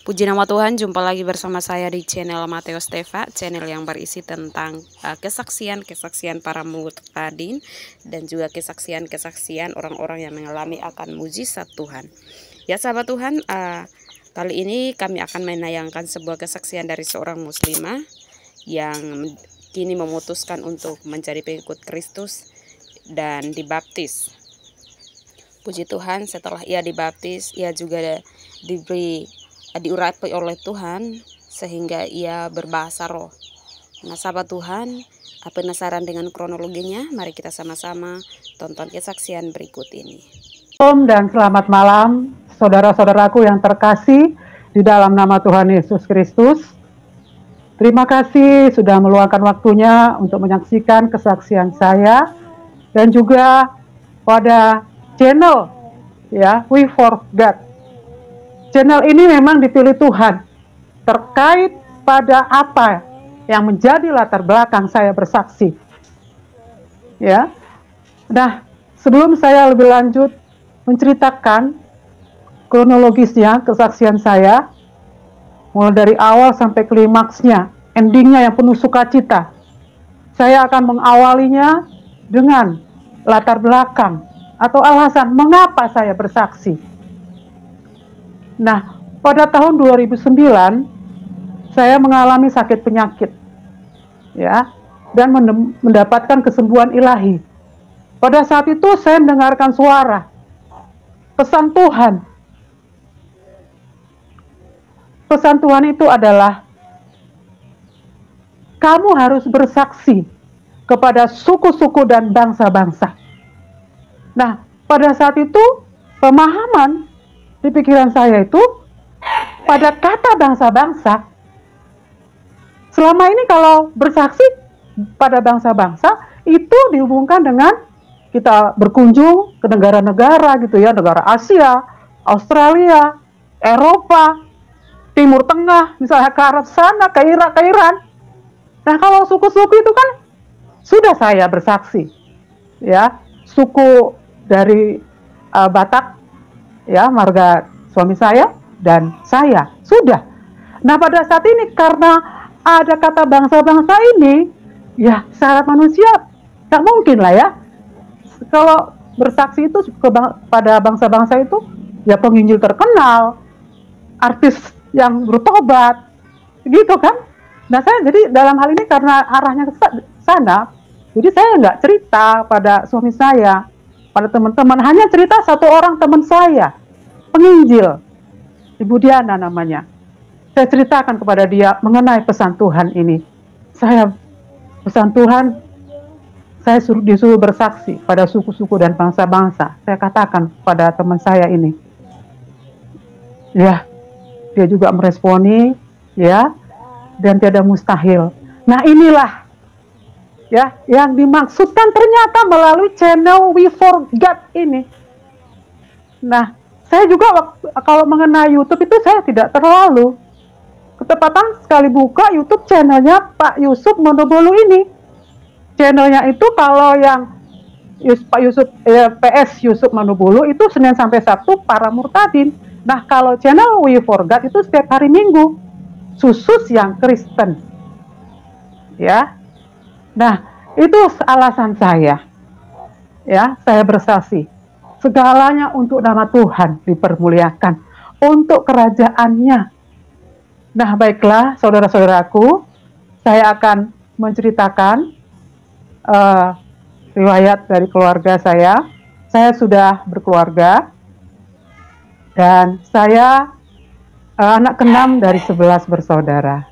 Puji nama Tuhan, jumpa lagi bersama saya di channel Mateus Teva, channel yang berisi tentang kesaksian-kesaksian para mukadin dan juga kesaksian-kesaksian orang-orang yang mengalami akan mujizat Tuhan. Ya sahabat Tuhan, kali ini kami akan menayangkan sebuah kesaksian dari seorang muslimah yang kini memutuskan untuk menjadi pengikut Kristus dan dibaptis. Puji Tuhan, setelah ia dibaptis, ia juga diurapi oleh Tuhan sehingga ia berbahasa roh. Nah sahabat Tuhan, penasaran dengan kronologinya? Mari kita sama-sama tonton kesaksian berikut ini. Shalom dan selamat malam saudara-saudaraku yang terkasih di dalam nama Tuhan Yesus Kristus. Terima kasih sudah meluangkan waktunya untuk menyaksikan kesaksian saya dan juga pada channel We For God. Channel ini memang dipilih Tuhan terkait pada apa yang menjadi latar belakang saya bersaksi. Ya. Nah, sebelum saya lebih lanjut menceritakan kronologisnya kesaksian saya, mulai dari awal sampai klimaksnya, endingnya yang penuh sukacita, saya akan mengawalinya dengan latar belakang atau alasan mengapa saya bersaksi. Nah, pada tahun 2009 saya mengalami sakit penyakit, ya, dan mendapatkan kesembuhan ilahi. Pada saat itu saya mendengarkan suara pesan Tuhan. Pesan Tuhan itu adalah kamu harus bersaksi kepada suku-suku dan bangsa-bangsa. Nah, pada saat itu pemahaman di pikiran saya itu pada kata bangsa-bangsa. Selama ini kalau bersaksi pada bangsa-bangsa itu dihubungkan dengan kita berkunjung ke negara-negara gitu ya, negara Asia, Australia, Eropa, Timur Tengah, misalnya ke Arab sana, ke Irak, ke Iran. Nah, kalau suku-suku itu kan sudah saya bersaksi. Ya, suku dari Batak, ya, marga suami saya dan saya sudah. Nah, pada saat ini karena ada kata bangsa-bangsa ini, ya syarat manusia tak mungkin lah ya. Kalau bersaksi itu pada bangsa-bangsa itu ya penginjil terkenal, artis yang bertobat, gitu kan. Nah, saya jadi dalam hal ini karena arahnya ke sana, jadi saya nggak cerita pada suami saya, pada teman-teman, hanya cerita satu orang teman saya, penginjil, Ibu Diana namanya. Saya ceritakan kepada dia mengenai pesan Tuhan ini. Pesan Tuhan, saya disuruh bersaksi pada suku-suku dan bangsa-bangsa. Saya katakan pada teman saya ini. Ya, dia juga meresponi, ya, dan tiada mustahil. Nah, inilah ya yang dimaksudkan ternyata melalui channel We For God ini. Nah, saya juga kalau mengenai YouTube itu saya tidak terlalu ketepatan sekali buka YouTube channelnya Pak Yusuf Monobolu ini. Channelnya itu kalau yang Pak Yusuf PS Yusuf Monobolu itu Senin sampai Sabtu para murtadin. Nah, kalau channel We For God itu setiap hari Minggu khusus yang Kristen. Ya. Nah, itu alasan saya. Ya, saya bersaksi. Segalanya untuk nama Tuhan dipermuliakan, untuk kerajaannya. Nah, baiklah saudara-saudaraku, saya akan menceritakan riwayat dari keluarga saya. Saya sudah berkeluarga dan saya anak ke-6 dari 11 bersaudara.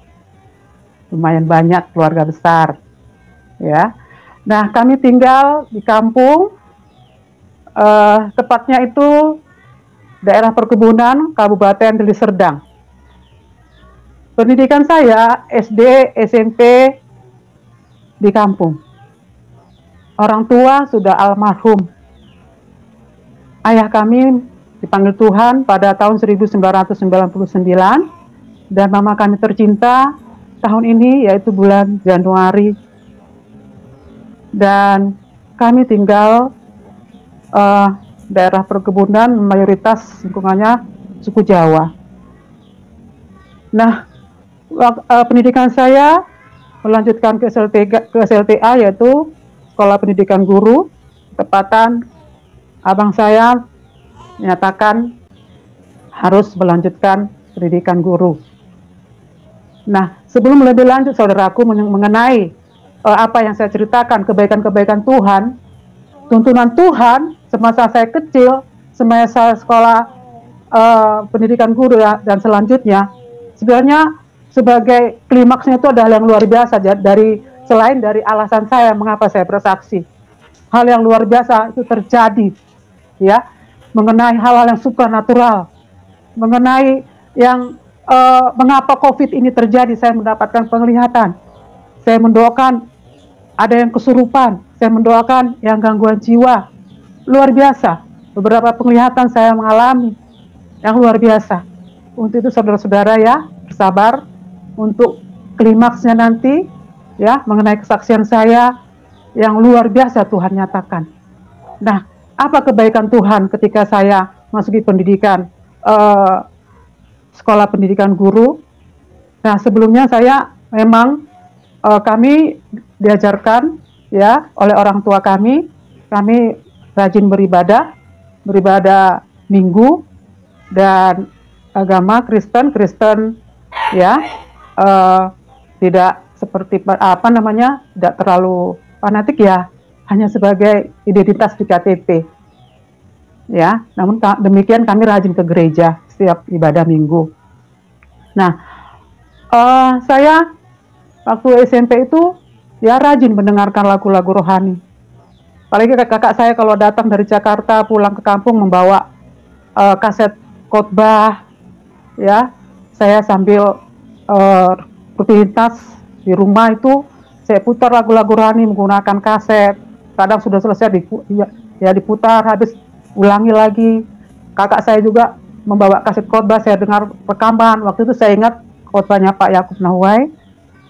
Lumayan banyak, keluarga besar. Ya. Nah, kami tinggal di kampung, tepatnya itu daerah perkebunan Kabupaten Deli Serdang. Pendidikan saya SD, SMP di kampung. Orang tua sudah almarhum. Ayah kami dipanggil Tuhan pada tahun 1999 dan mama kami tercinta tahun ini yaitu bulan Januari. Dan kami tinggal daerah perkebunan, mayoritas lingkungannya suku Jawa. Nah, pendidikan saya melanjutkan ke SLTA, yaitu Sekolah Pendidikan Guru. Tepatan abang saya menyatakan harus melanjutkan pendidikan guru. Nah, sebelum lebih lanjut saudaraku mengenai apa yang saya ceritakan, kebaikan-kebaikan Tuhan, tuntunan Tuhan semasa saya kecil, semasa saya sekolah pendidikan guru ya, dan selanjutnya, sebenarnya sebagai klimaksnya itu adalah yang luar biasa. Selain dari alasan saya mengapa saya bersaksi, hal yang luar biasa itu terjadi, ya, mengenai hal-hal yang supranatural, mengenai yang mengapa COVID ini terjadi. Saya mendapatkan penglihatan, saya mendoakan ada yang kesurupan, saya mendoakan yang gangguan jiwa, luar biasa. Beberapa penglihatan saya mengalami yang luar biasa. Untuk itu saudara-saudara ya, bersabar untuk klimaksnya nanti, ya, mengenai kesaksian saya yang luar biasa Tuhan nyatakan. Nah, apa kebaikan Tuhan ketika saya masuki pendidikan sekolah pendidikan guru? Nah, sebelumnya saya memang kami diajarkan ya oleh orang tua kami rajin beribadah minggu dan agama Kristen ya, tidak seperti tidak terlalu fanatik ya, hanya sebagai identitas di KTP ya. Namun demikian kami rajin ke gereja setiap ibadah minggu. Nah, saya waktu SMP itu ya rajin mendengarkan lagu-lagu rohani. Apalagi kakak saya kalau datang dari Jakarta pulang ke kampung membawa kaset khotbah ya. Saya sambil rutinitas di rumah itu saya putar lagu-lagu rohani menggunakan kaset. Kadang sudah selesai diputar, habis ulangi lagi. Kakak saya juga membawa kaset khotbah, saya dengar rekaman. Waktu itu saya ingat khotbahnya Pak Yakub Nahuai,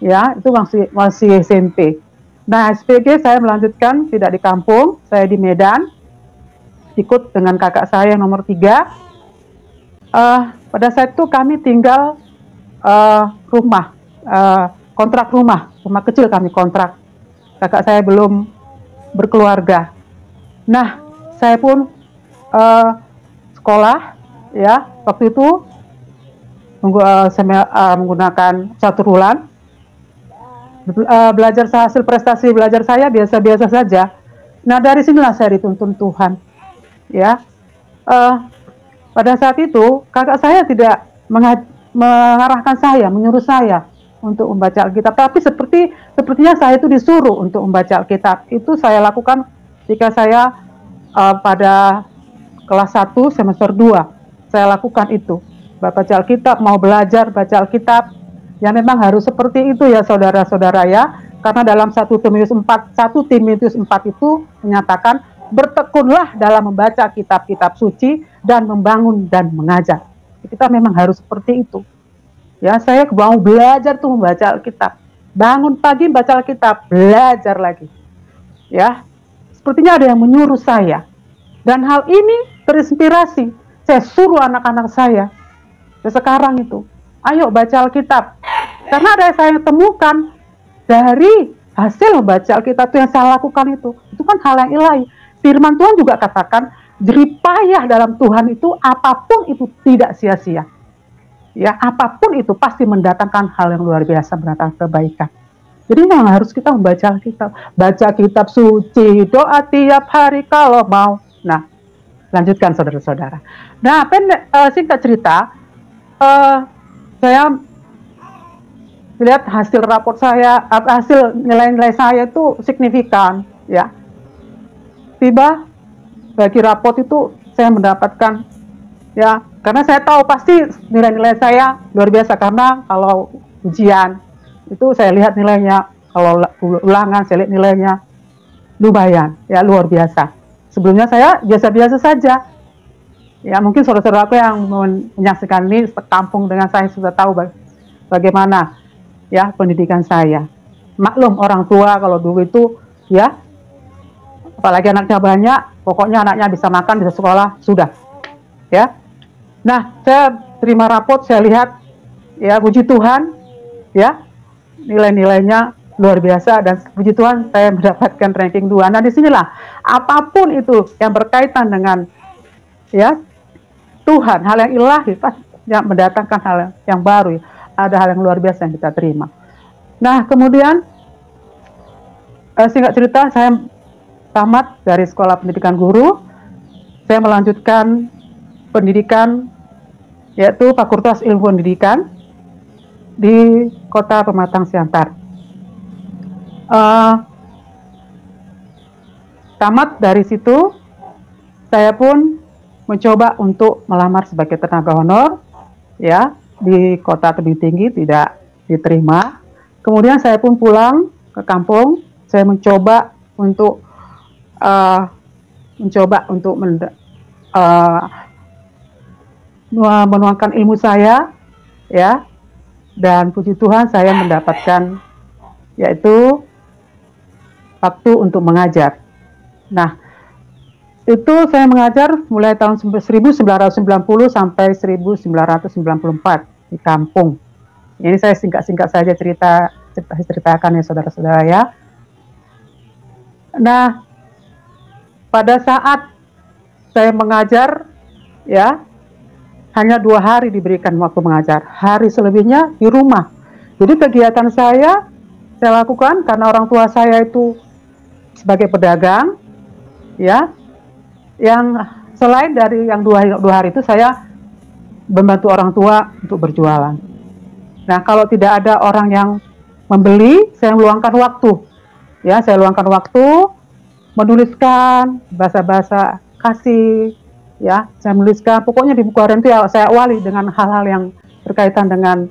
ya, itu masih SMP. Nah, SPG saya melanjutkan tidak di kampung, saya di Medan, ikut dengan kakak saya yang nomor 3. Pada saat itu kami tinggal kontrak rumah kecil kami kontrak. Kakak saya belum berkeluarga. Nah, saya pun sekolah ya, waktu itu menggunakan catur bulan. Belajar hasil prestasi belajar saya biasa-biasa saja. Nah, dari sinilah saya dituntun Tuhan. Ya, pada saat itu kakak saya tidak mengarahkan saya, menyuruh saya untuk membaca Alkitab, tapi sepertinya saya itu disuruh untuk membaca Alkitab. Itu saya lakukan ketika saya pada kelas 1 semester 2. Saya lakukan itu. Baca Alkitab, mau belajar baca Alkitab. Ya memang harus seperti itu ya saudara-saudara ya. Karena dalam 1 Timotius 4 itu menyatakan bertekunlah dalam membaca kitab-kitab suci dan membangun dan mengajar. Kita memang harus seperti itu. Ya, saya mau belajar tuh membaca Alkitab. Bangun pagi baca Alkitab, belajar lagi. Ya. Sepertinya ada yang menyuruh saya. Dan hal ini terinspirasi. Saya suruh anak-anak saya sekarang itu, ayo baca Alkitab. Karena ada yang saya temukan dari hasil membaca Alkitab itu yang saya lakukan itu kan hal yang ilahi. Firman Tuhan juga katakan, jeripayah dalam Tuhan itu apapun itu tidak sia-sia. Ya, apapun itu pasti mendatangkan hal yang luar biasa, mendatangkan kebaikan. Jadi memang harus kita membaca Alkitab, baca kitab suci, doa tiap hari kalau mau. Nah, lanjutkan saudara-saudara. Nah, singkat cerita, saya lihat hasil raport saya, hasil nilai-nilai saya itu signifikan, ya. Tiba bagi raport itu saya mendapatkan, ya, karena saya tahu pasti nilai-nilai saya luar biasa, karena kalau ujian itu saya lihat nilainya, kalau ulangan saya lihat nilainya lumayan, ya, luar biasa. Sebelumnya saya biasa-biasa saja. Ya, mungkin saudara-saudaraku yang menyaksikan ini sekampung dengan saya sudah tahu bagaimana ya pendidikan saya. Maklum orang tua kalau dulu itu ya, apalagi anaknya banyak, pokoknya anaknya bisa makan, bisa sekolah, sudah. Ya. Nah, saya terima raport, saya lihat Ya, puji Tuhan, ya, nilai-nilainya luar biasa dan puji Tuhan saya mendapatkan ranking 2. Nah, disinilah apapun itu yang berkaitan dengan ya Tuhan, hal yang ilahi, yang mendatangkan hal yang baru, ada hal yang luar biasa yang kita terima. Nah, kemudian singkat cerita, saya tamat dari sekolah pendidikan guru, saya melanjutkan pendidikan yaitu Fakultas Ilmu Pendidikan di Kota Pematang Siantar. Tamat dari situ, saya pun mencoba untuk melamar sebagai tenaga honor, ya, di Kota Tebing Tinggi, tidak diterima. Kemudian saya pun pulang ke kampung, saya mencoba untuk menuangkan ilmu saya, ya, dan puji Tuhan saya mendapatkan yaitu waktu untuk mengajar. Nah, itu saya mengajar mulai tahun 1990 sampai 1994 di kampung. Ini saya singkat-singkat saja ceritakan ya saudara-saudara ya. Nah, pada saat saya mengajar, ya, hanya 2 hari diberikan waktu mengajar, hari selebihnya di rumah. Jadi kegiatan saya lakukan karena orang tua saya itu sebagai pedagang, ya, yang selain dari yang dua hari itu saya membantu orang tua untuk berjualan. Nah, kalau tidak ada orang yang membeli, saya meluangkan waktu, ya, saya luangkan waktu menuliskan bahasa-bahasa kasih, ya, saya menuliskan, pokoknya di buku harian itu ya, saya awali dengan hal-hal yang berkaitan dengan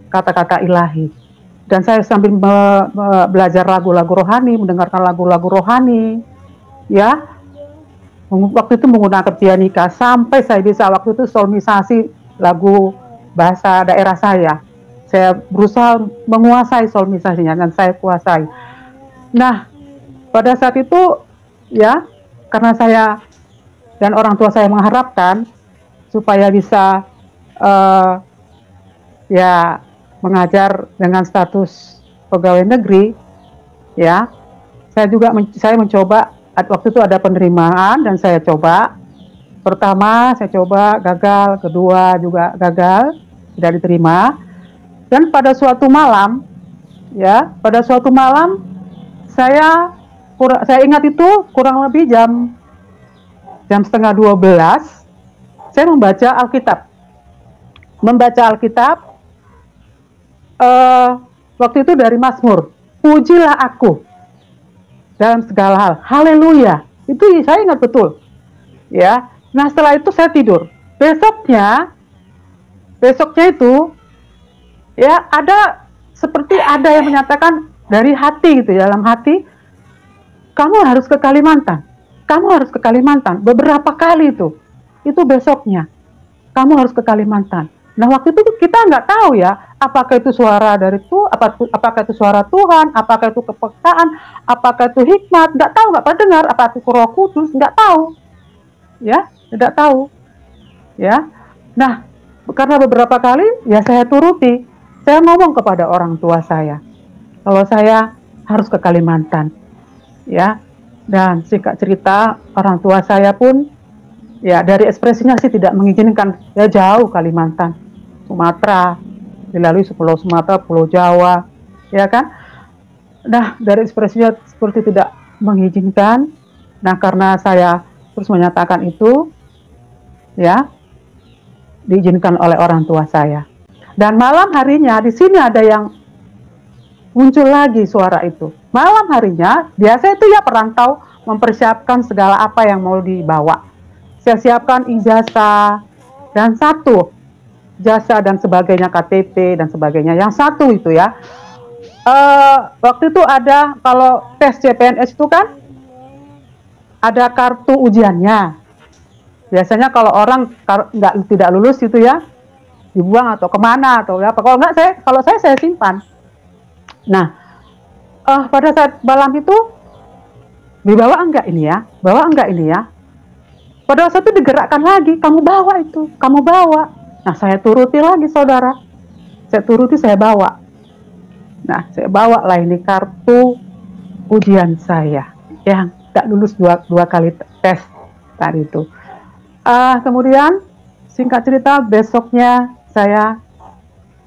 kata-kata ilahi. Dan saya sambil belajar lagu-lagu rohani, mendengarkan lagu-lagu rohani, ya. Waktu itu menggunakan pianika, sampai saya bisa waktu itu solmisasi lagu bahasa daerah saya. Saya berusaha menguasai solmisasinya dan saya kuasai. Nah, pada saat itu, ya, karena saya dan orang tua saya mengharapkan supaya bisa ya mengajar dengan status pegawai negeri, ya, saya mencoba. Waktu itu ada penerimaan dan saya coba. Pertama saya coba gagal, kedua juga gagal, tidak diterima. Dan pada suatu malam, ya, saya ingat itu kurang lebih jam setengah 12, saya membaca Alkitab. Waktu itu dari Mazmur, pujilah aku dalam segala hal, haleluya. Itu saya ingat betul, ya. Nah, setelah itu saya tidur. Besoknya itu, ya, seperti ada yang menyatakan dari hati gitu, dalam hati, kamu harus ke Kalimantan. Beberapa kali itu besoknya, kamu harus ke Kalimantan. Nah, waktu itu kita nggak tahu ya, apakah itu suara dari apakah itu suara Tuhan, apakah itu kepekaan, apakah itu hikmat, nggak tahu, nggak pernah dengar, apa itu Roh Kudus, nggak tahu, ya, tidak tahu, ya. Nah, karena beberapa kali, ya saya turuti, saya ngomong kepada orang tua saya, kalau saya harus ke Kalimantan, ya, dan singkat cerita, orang tua saya pun, ya, dari ekspresinya sih tidak mengizinkan, ya, jauh Kalimantan, Sumatera, dilalui Pulau Sumatera, Pulau Jawa, ya kan. Nah, dari ekspresinya seperti tidak mengizinkan. Nah, karena saya terus menyatakan itu, ya, diizinkan oleh orang tua saya. Dan malam harinya di sini ada yang muncul lagi suara itu. Malam harinya, biasa itu ya perantau mempersiapkan segala apa yang mau dibawa. Saya siapkan ijazah dan jasa dan sebagainya, KTP dan sebagainya. Yang satu itu ya, waktu itu ada, kalau tes CPNS itu kan ada kartu ujiannya. Biasanya kalau orang tidak lulus itu ya dibuang atau kemana atau apa. Kalau saya simpan. Nah, pada saat malam itu bawa enggak ini ya. Pada saat itu digerakkan lagi, kamu bawa. Nah, saya turuti lagi, saudara. saya turuti, saya bawa. Nah, saya bawa lah ini kartu ujian saya yang tak lulus dua kali tes tadi itu. Kemudian singkat cerita, besoknya saya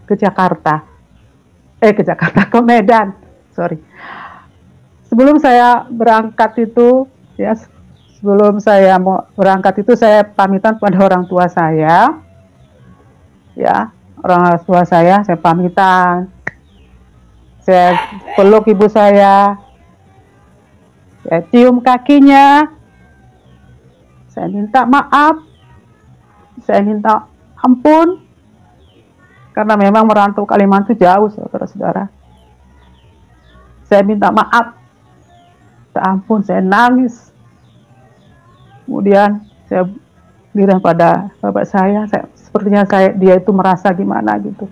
ke Jakarta, ke Medan, sorry. Sebelum saya berangkat itu, ya, sebelum saya mau berangkat itu, saya pamitan pada orang tua saya, ya, orang tua saya pamitan, saya peluk ibu saya cium kakinya, saya minta maaf, saya minta ampun, karena memang merantau Kalimantan jauh, saudara-saudara. Saya minta maaf, minta ampun, saya nangis. Kemudian saya bilang pada bapak saya sepertinya dia itu merasa gimana gitu.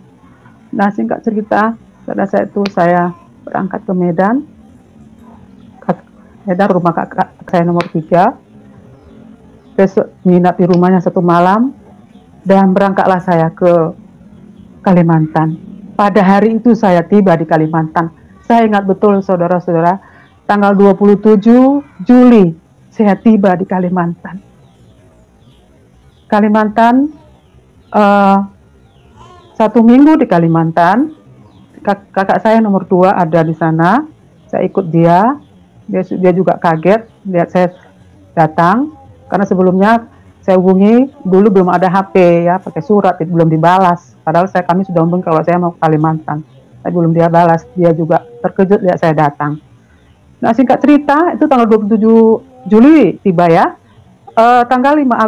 Nah, singkat cerita, pada saat itu saya berangkat ke Medan, rumah kakak saya nomor 3. Besok nginap di rumahnya 1 malam, dan berangkatlah saya ke Kalimantan. Pada hari itu saya tiba di Kalimantan. Saya ingat betul, saudara-saudara, tanggal 27 Juli saya tiba di Kalimantan. Kalimantan, 1 minggu di Kalimantan. Kakak saya nomor 2 ada di sana. Saya ikut dia. Dia juga kaget lihat saya datang, karena sebelumnya saya hubungi dulu belum ada HP, ya, pakai surat, belum dibalas. Padahal kami sudah hubungi kalau saya mau ke Kalimantan, tapi belum dia balas. Dia juga terkejut lihat saya datang. Nah, singkat cerita, itu tanggal 27 Juli tiba, ya. Tanggal 5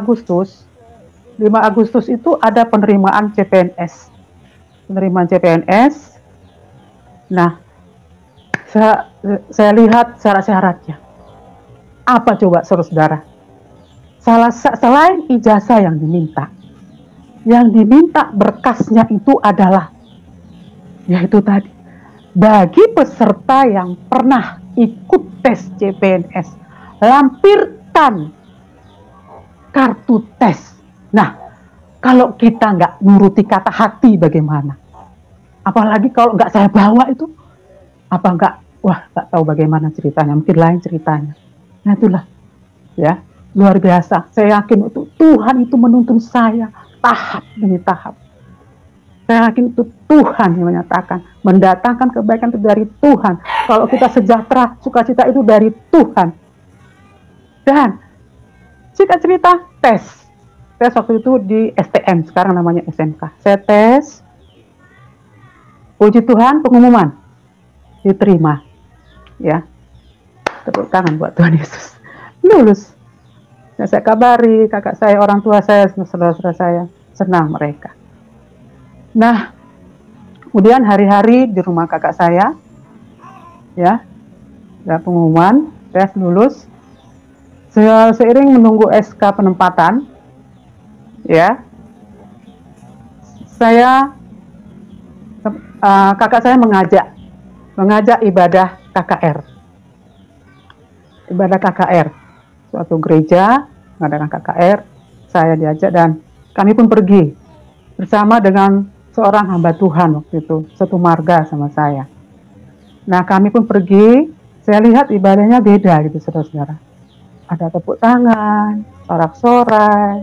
Agustus itu ada penerimaan CPNS. Nah, saya lihat syarat-syaratnya. Apa coba, saudara-saudara? Selain ijazah yang diminta berkasnya itu adalah, yaitu tadi, bagi peserta yang pernah ikut tes CPNS, lampirkan kartu tes. Nah, kalau kita nggak nuruti kata hati bagaimana? Apalagi kalau nggak saya bawa itu, nggak tahu bagaimana ceritanya, mungkin lain ceritanya. Nah, itulah, ya, luar biasa. Saya yakin itu Tuhan itu menuntun saya tahap demi tahap. Saya yakin itu Tuhan yang menyatakan, mendatangkan kebaikan itu dari Tuhan. Kalau kita sejahtera, sukacita itu dari Tuhan. Dan singkat cerita, tes waktu itu di STM, sekarang namanya SMK. Saya tes, puji Tuhan, pengumuman diterima, ya. Tepuk tangan buat Tuhan Yesus. Lulus. Nah, saya kabari kakak saya, orang tua saya, saudara-saudara saya, senang mereka. Nah, kemudian hari-hari di rumah kakak saya, ya, ada pengumuman tes lulus. Seiring menunggu SK penempatan, ya, kakak saya mengajak ibadah KKR. Suatu gereja mengadakan KKR, saya diajak dan kami pun pergi bersama dengan seorang hamba Tuhan waktu itu, satu marga sama saya. Nah, kami pun pergi, saya lihat ibadahnya beda gitu, saudara-saudara. Ada tepuk tangan, sorak-sorai.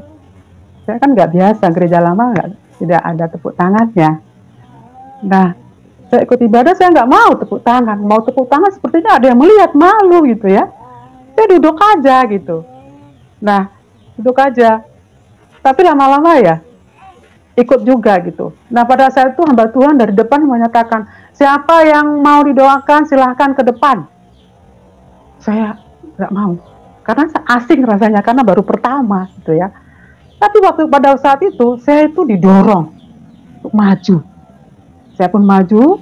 Saya kan nggak biasa, gereja lama tidak ada tepuk tangannya. Nah, saya ikut ibadah, saya nggak mau tepuk tangan. Mau tepuk tangan sepertinya ada yang melihat, malu gitu, ya. Saya duduk aja gitu. Nah, duduk aja. Tapi lama-lama ya, ikut juga gitu. Nah, pada saat itu hamba Tuhan dari depan menyatakan, siapa yang mau didoakan silahkan ke depan. Saya nggak mau. Karena asing rasanya, karena baru pertama gitu, ya. Tapi pada saat itu, saya itu didorong untuk maju. Saya pun maju,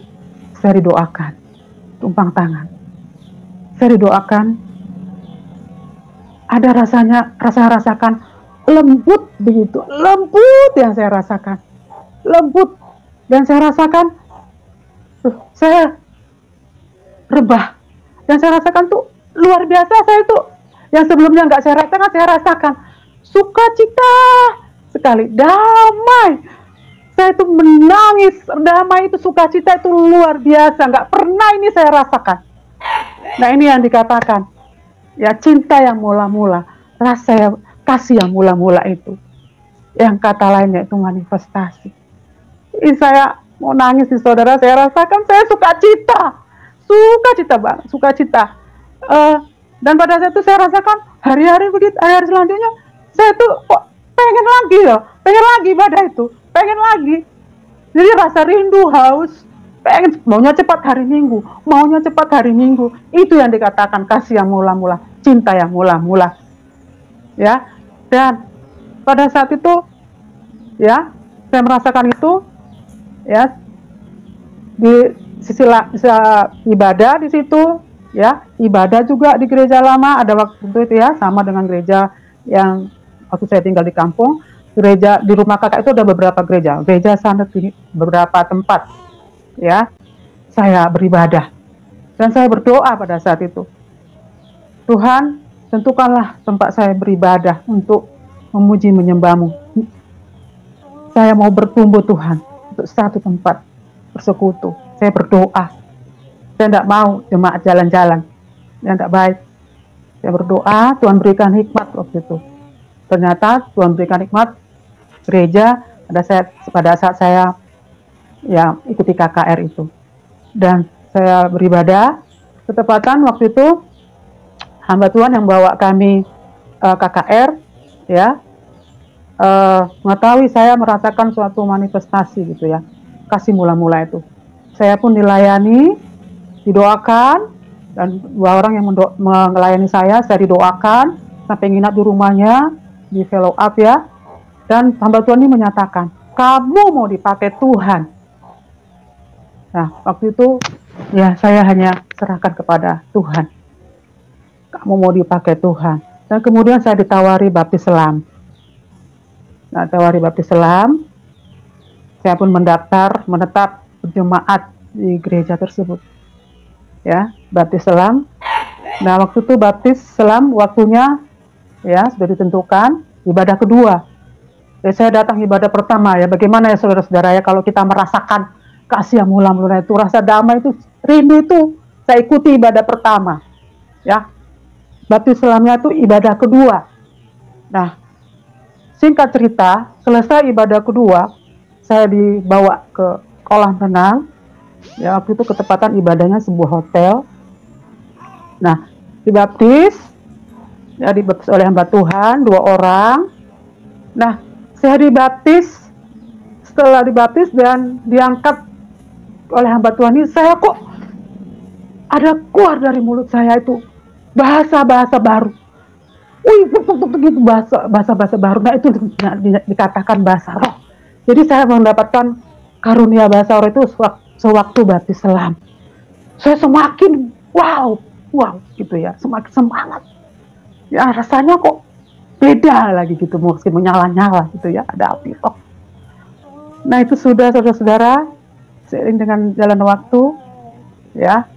saya didoakan, tumpang tangan. Saya didoakan, ada saya rasakan lembut begitu, lembut yang saya rasakan, lembut, dan saya rasakan, saya rebah, dan saya rasakan tuh luar biasa. Saya tuh yang sebelumnya nggak saya rasakan sukacita sekali, damai. Saya itu menangis, damai itu, sukacita itu luar biasa, nggak pernah ini saya rasakan. Nah ini yang dikatakan, ya cinta yang mula-mula, rasa kasih yang mula-mula itu. Yang kata lainnya itu manifestasi. Ini saya mau nangis nih saudara, saya rasakan saya sukacita banget, sukacita. Dan pada saat itu saya rasakan hari-hari begitu, hari-hari selanjutnya saya tuh kok pengen lagi loh, pengen lagi ibadah itu, pengen lagi. Jadi rasa rindu, haus, pengen, maunya cepat hari Minggu, maunya cepat hari Minggu. Itu yang dikatakan kasih yang mula-mula, cinta yang mula-mula. Ya, dan pada saat itu, ya, saya merasakan itu, ya, di sisi ibadah di situ, ya, ibadah juga di gereja lama ada waktu itu ya, sama dengan gereja yang waktu saya tinggal di kampung. Gereja di rumah kakak itu ada beberapa gereja sana di beberapa tempat, ya. Saya beribadah dan saya berdoa pada saat itu, Tuhan, tentukanlah tempat saya beribadah untuk memuji menyembah-Mu. Saya mau bertumbuh Tuhan untuk satu tempat bersekutu. Saya berdoa. Saya tidak mau jemaat jalan-jalan yang tidak baik. Saya berdoa, Tuhan berikan hikmat waktu itu. Ternyata Tuhan berikan hikmat gereja pada saat saya ya ikuti KKR itu. Dan saya beribadah, ketepatan waktu itu hamba Tuhan yang bawa kami KKR, ya, mengetahui saya merasakan suatu manifestasi gitu ya, kasih mula-mula itu. Saya pun dilayani, didoakan, dan dua orang yang melayani saya didoakan, sampai nginap di rumahnya, di follow up ya. Dan hamba Tuhan ini menyatakan, kamu mau dipakai Tuhan. Nah, waktu itu ya saya hanya serahkan kepada Tuhan. Kamu mau dipakai Tuhan. Dan kemudian saya ditawari baptis selam. Nah, tawari baptis selam, saya pun menetap berjemaat di gereja tersebut. Ya, baptis selam. Nah, waktu itu baptis selam waktunya ya sudah ditentukan, ibadah kedua. Saya datang ibadah pertama ya, bagaimana ya saudara-saudara ya kalau kita merasakan kasih yang mula-mula itu, rasa damai itu, rindu itu, saya ikuti ibadah pertama. Ya, baptis selamnya itu ibadah kedua. Nah, singkat cerita, selesai ibadah kedua, saya dibawa ke kolam renang. Ya, waktu itu ketepatan ibadahnya sebuah hotel. Nah, dibaptis oleh hamba Tuhan, 2 orang. Nah, saya dibaptis, setelah dibaptis dan diangkat oleh hamba Tuhan ini, saya kok ada keluar dari mulut saya itu bahasa-bahasa baru. Gitu bahasa baru. Nah, itu dikatakan bahasa roh. Jadi saya mendapatkan karunia bahasa roh itu sewaktu baptis selam. Saya semakin wow gitu ya, semakin semangat. Ya rasanya kok beda lagi gitu, mesti menyala-nyala gitu ya, ada api roh. Nah itu sudah saudara-saudara, seiring dengan jalan waktu, ya,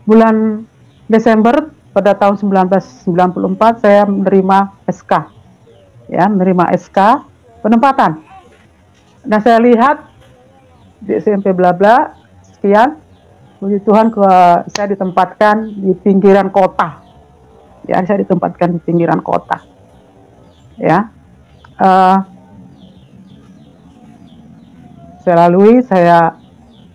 bulan Desember pada tahun 1994 saya menerima SK, ya, menerima SK penempatan. Nah saya lihat di SMP bla sekian, puji Tuhan saya ditempatkan di pinggiran kota. Ya, saya ditempatkan di pinggiran kota. Ya, saya lalui, saya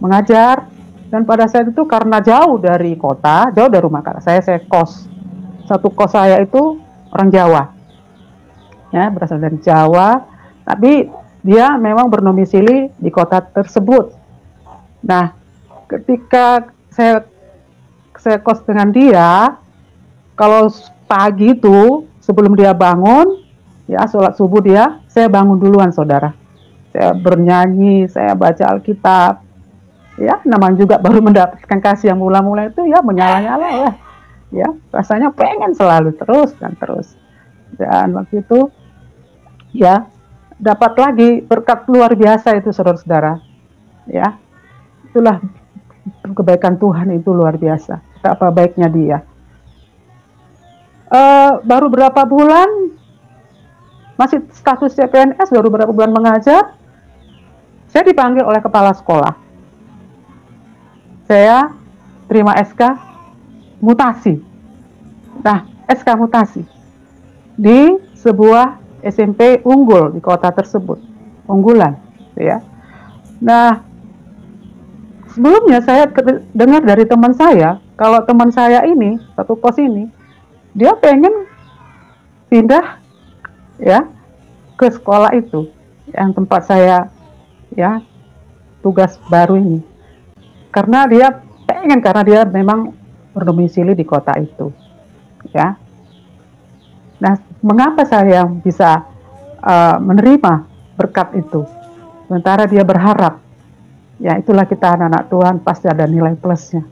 mengajar, dan pada saat itu karena jauh dari kota, jauh dari rumah kakak saya kos. Satu kos saya itu orang Jawa, ya, berasal dari Jawa, tapi dia memang bernomisili di kota tersebut. Nah, ketika saya kos dengan dia, kalau pagi itu sebelum dia bangun, ya sholat subuh saya bangun duluan saudara. Saya bernyanyi, saya baca Alkitab. Ya, namanya juga baru mendapatkan kasih yang mula-mula itu ya menyala-nyala lah. Ya, rasanya pengen selalu terus dan terus. Dan waktu itu ya dapat lagi berkat luar biasa itu saudara-saudara. Ya, itulah kebaikan Tuhan itu luar biasa. Betapa baiknya Dia. Baru berapa bulan masih status CPNS, baru beberapa bulan mengajar, saya dipanggil oleh kepala sekolah. Saya terima SK mutasi. Nah, SK mutasi di sebuah SMP unggul di kota tersebut, unggulan, ya. Nah, sebelumnya saya dengar dari teman saya, kalau teman saya ini, satu kos ini, dia pengen pindah, ya, ke sekolah itu, yang tempat saya, ya, tugas baru ini. Karena dia memang berdomisili di kota itu, ya. Nah, mengapa saya bisa menerima berkat itu? Sementara dia berharap, ya itulah kita anak-anak Tuhan, pasti ada nilai plusnya,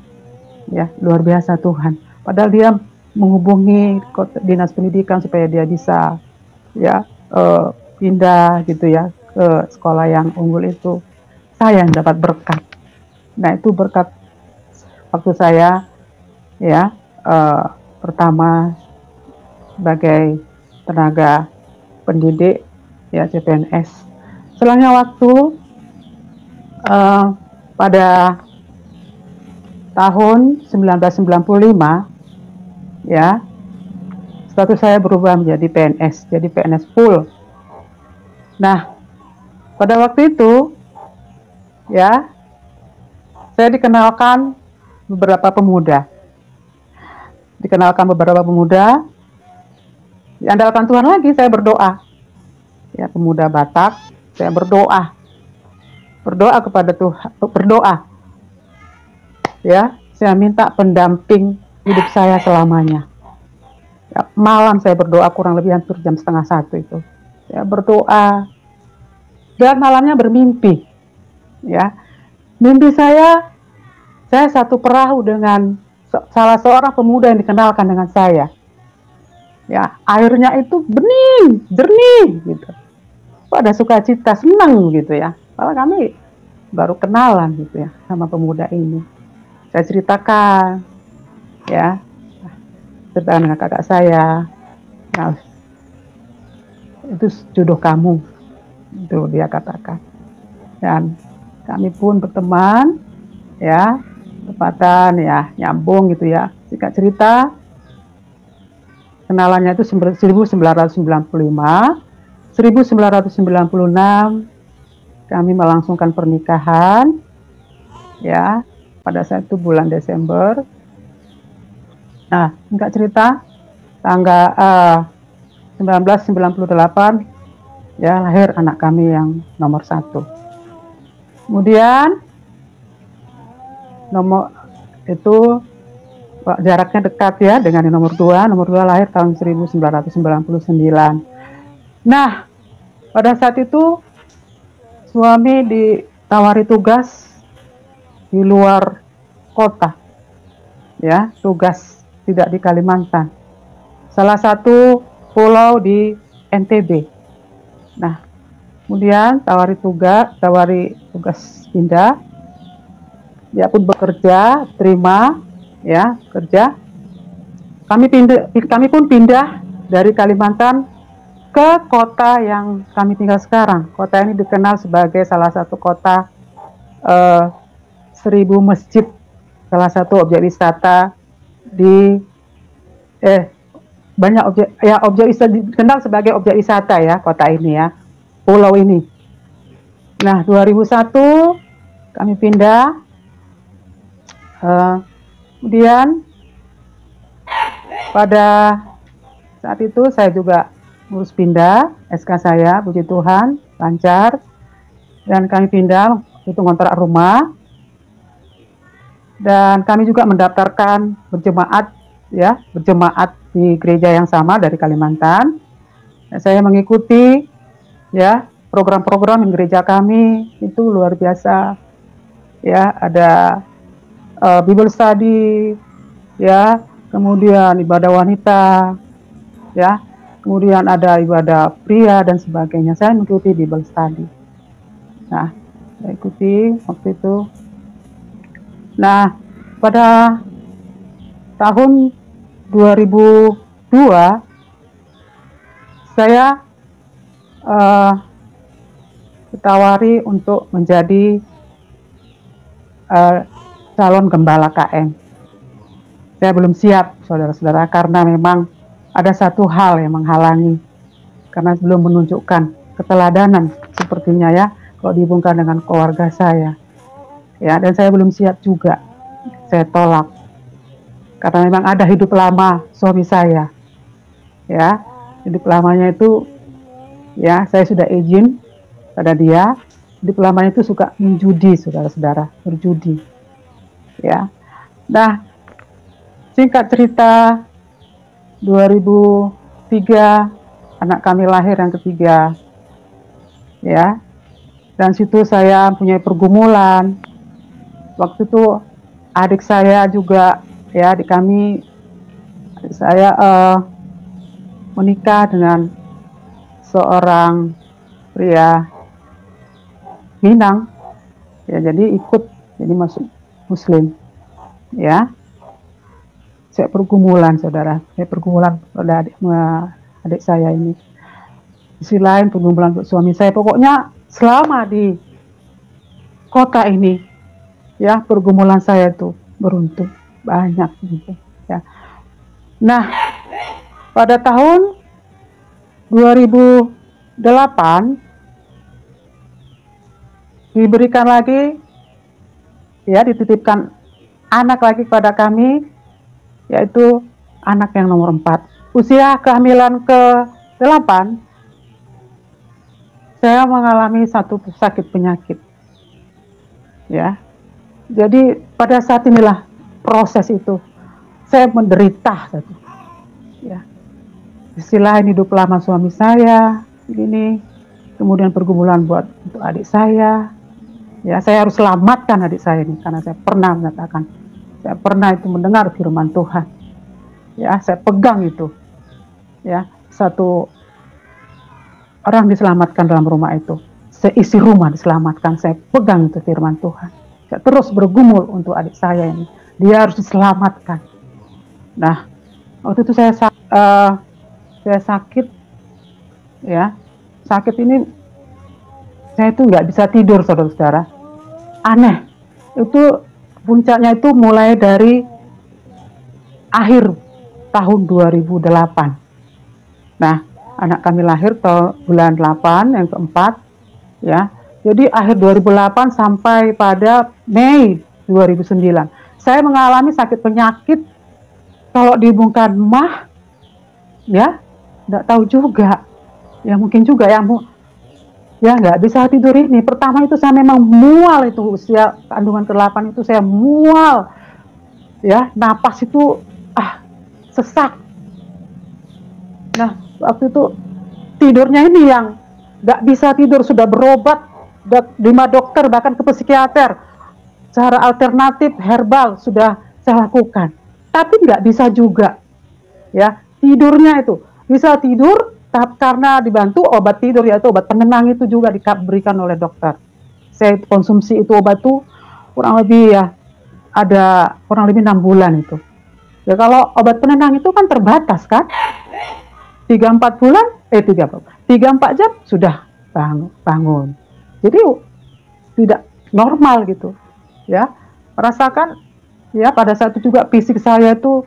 ya, luar biasa Tuhan. Padahal dia menghubungi dinas pendidikan supaya dia bisa, ya, pindah gitu ya ke sekolah yang unggul itu. Saya yang dapat berkat. Nah, itu berkat waktu saya, ya, pertama sebagai tenaga pendidik, ya, CPNS. Selangnya waktu, pada tahun 1995, ya, status saya berubah menjadi PNS, jadi PNS full. Nah, pada waktu itu, ya, saya dikenalkan beberapa pemuda, diandalkan Tuhan lagi, saya berdoa, ya, pemuda Batak, saya berdoa kepada Tuhan, ya, saya minta pendamping hidup saya selamanya. Ya, malam saya berdoa kurang lebih hampir jam 12:30 itu, saya berdoa, dan malamnya bermimpi, ya, mimpi saya satu perahu dengan salah seorang pemuda yang dikenalkan dengan saya. Ya, airnya itu bening, jernih gitu. Ada sukacita, senang gitu ya. Kalau kami baru kenalan gitu ya sama pemuda ini. Saya ceritakan, ya, ceritakan dengan kakak saya. Nah, itu jodoh kamu, itu dia katakan. Dan kami pun berteman, ya, tepatan, ya, nyambung gitu ya. Singkat cerita, kenalannya itu 1995, 1996 kami melangsungkan pernikahan, ya, pada saat itu bulan Desember. Nah, singkat cerita, tanggal 1998, ya, lahir anak kami yang nomor 1. Kemudian nomor itu jaraknya dekat ya dengan yang nomor 2. Nomor 2 lahir tahun 1999. Nah, pada saat itu suami ditawari tugas di luar kota, ya, tugas tidak di Kalimantan, salah satu pulau di NTB. Nah, kemudian tawari tugas pindah, dia pun bekerja, terima, ya, kerja. Kami pun pindah dari Kalimantan ke kota yang kami tinggal sekarang. Kota ini dikenal sebagai salah satu kota 1000 masjid, salah satu objek wisata di banyak objek wisata, dikenal sebagai objek wisata ya kota ini ya, pulau ini. Nah, 2001 kami pindah, kemudian pada saat itu saya juga ngurus pindah, SK saya, puji Tuhan, lancar. Dan kami pindah, itu ngontrak rumah. Dan kami juga mendaftarkan berjemaat, ya, berjemaat di gereja yang sama dari Kalimantan. Dan saya mengikuti, ya, program-program yang gereja kami, itu luar biasa. Ya, ada Bible study, ya, kemudian ibadah wanita, ya, kemudian ada ibadah pria dan sebagainya. Saya mengikuti Bible study. Nah, saya ikuti waktu itu. Nah, pada tahun 2002 saya eh, ditawari untuk menjadi calon gembala KM. Saya belum siap, saudara-saudara, karena memang ada satu hal yang menghalangi, karena belum menunjukkan keteladanan sepertinya ya, kalau dihubungkan dengan keluarga saya. Ya, dan saya belum siap juga. Saya tolak. Karena memang ada hidup lama suami saya. Ya, hidup lamanya itu, ya, saya sudah izin pada dia. Hidup lamanya itu suka menjudi, saudara-saudara, berjudi. Ya. Nah, singkat cerita, 2003 anak kami lahir yang ketiga, ya. Dan situ saya punya pergumulan. Waktu itu adik saya juga, ya, adik saya menikah dengan seorang pria Minang, ya, jadi jadi masuk Muslim, ya. Saya pergumulan, saudara. Saya pergumulan pada adik saya ini. Di sisi lain pergumulan untuk suami saya. Pokoknya selama di kota ini, ya, pergumulan saya itu beruntung banyak gitu, ya. Nah, pada tahun 2008 diberikan lagi, ya, dititipkan anak lagi kepada kami, yaitu anak yang nomor 4. Usia kehamilan ke-8, saya mengalami satu sakit penyakit. Ya. Jadi pada saat inilah proses itu saya menderita satu. Ya. Sisi lain hidup lama suami saya ini, kemudian pergumulan untuk adik saya. Ya, saya harus selamatkan adik saya ini karena saya pernah mengatakan, saya pernah itu mendengar firman Tuhan. Ya, saya pegang itu. Ya, satu orang diselamatkan dalam rumah itu. Seisi rumah diselamatkan. Saya pegang itu firman Tuhan. Saya terus bergumul untuk adik saya ini. Dia harus diselamatkan. Nah, waktu itu saya sakit. Ya, sakit ini saya itu nggak bisa tidur, saudara-saudara. Aneh. Itu puncaknya itu mulai dari akhir tahun 2008. Nah, anak kami lahir bulan 8 yang keempat, ya. Jadi akhir 2008 sampai pada Mei 2009. Saya mengalami sakit penyakit, kalau dihubungkan mah, ya, nggak tahu juga. Ya mungkin juga ya, nggak bisa tidur ini. Pertama itu saya memang mual, itu usia kandungan ke-8 itu saya mual. Ya, napas itu sesak. Nah, waktu itu tidurnya ini yang nggak bisa tidur, sudah berobat 5 dokter, bahkan ke psikiater. Cara alternatif herbal sudah saya lakukan, tapi nggak bisa juga. Ya, tidurnya itu bisa tidur, karena dibantu obat tidur, yaitu obat penenang itu juga diberikan oleh dokter. Saya konsumsi itu obat itu kurang lebih, ya, ada kurang lebih 6 bulan itu. Ya, kalau obat penenang itu kan terbatas kan, 3-4 bulan, 3-4 jam sudah bangun. Jadi tidak normal gitu, ya. Merasakan, ya, pada saat itu juga fisik saya itu,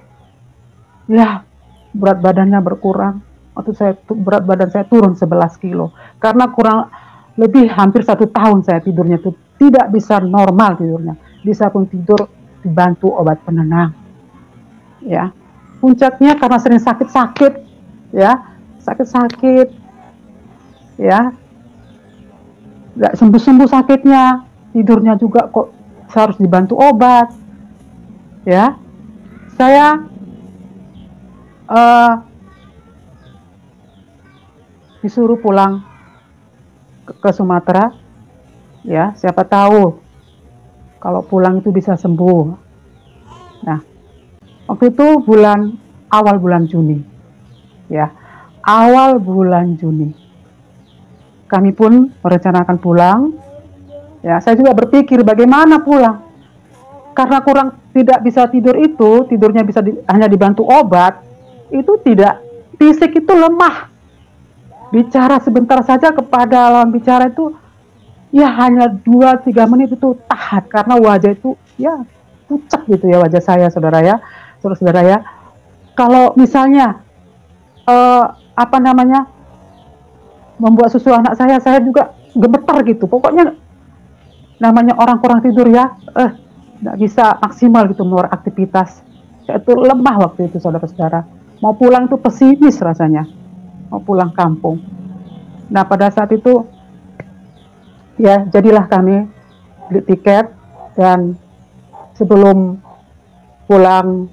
ya, berat badannya berkurang. Waktu berat badan saya turun 11 kilo, karena kurang lebih hampir 1 tahun saya tidurnya itu tidak bisa normal tidurnya. Bisa pun tidur dibantu obat penenang. Ya, puncaknya karena sering sakit-sakit, ya, sakit-sakit, ya, nggak sembuh-sembuh sakitnya, tidurnya juga kok harus dibantu obat, ya. Saya disuruh pulang ke Sumatera, ya, siapa tahu kalau pulang itu bisa sembuh. Nah, waktu itu awal bulan Juni, ya, awal bulan Juni, kami pun merencanakan pulang. Ya, saya juga berpikir bagaimana pulang, karena tidak bisa tidur itu, tidurnya bisa hanya dibantu obat, itu tidak, fisik itu lemah. bicara sebentar saja kepada lawan bicara itu ya hanya 2-3 menit itu tahan, karena wajah itu ya pucat gitu ya wajah saya, saudara ya, saudara-saudara ya. Kalau misalnya apa namanya, membuat susu anak saya juga gemetar gitu. Pokoknya namanya orang kurang tidur ya, nggak bisa maksimal gitu mengeluarkan aktivitas. Saya itu lemah waktu itu, saudara-saudara. Mau pulang itu pesimis rasanya, mau pulang kampung. Nah pada saat itu ya jadilah kami beli tiket, dan sebelum pulang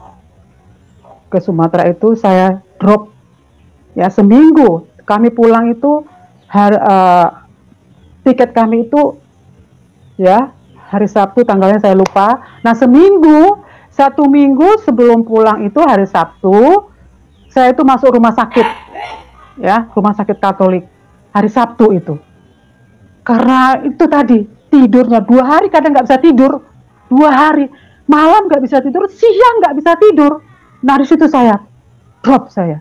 ke Sumatera itu saya drop ya seminggu. Kami pulang itu tiket kami itu ya hari Sabtu, tanggalnya saya lupa. Nah satu minggu sebelum pulang itu hari Sabtu, saya itu masuk rumah sakit ya, rumah sakit Katolik hari Sabtu itu. Karena itu tadi tidurnya 2 hari, kadang nggak bisa tidur 2 hari, malam nggak bisa tidur, siang nggak bisa tidur. Nah di situ saya drop, saya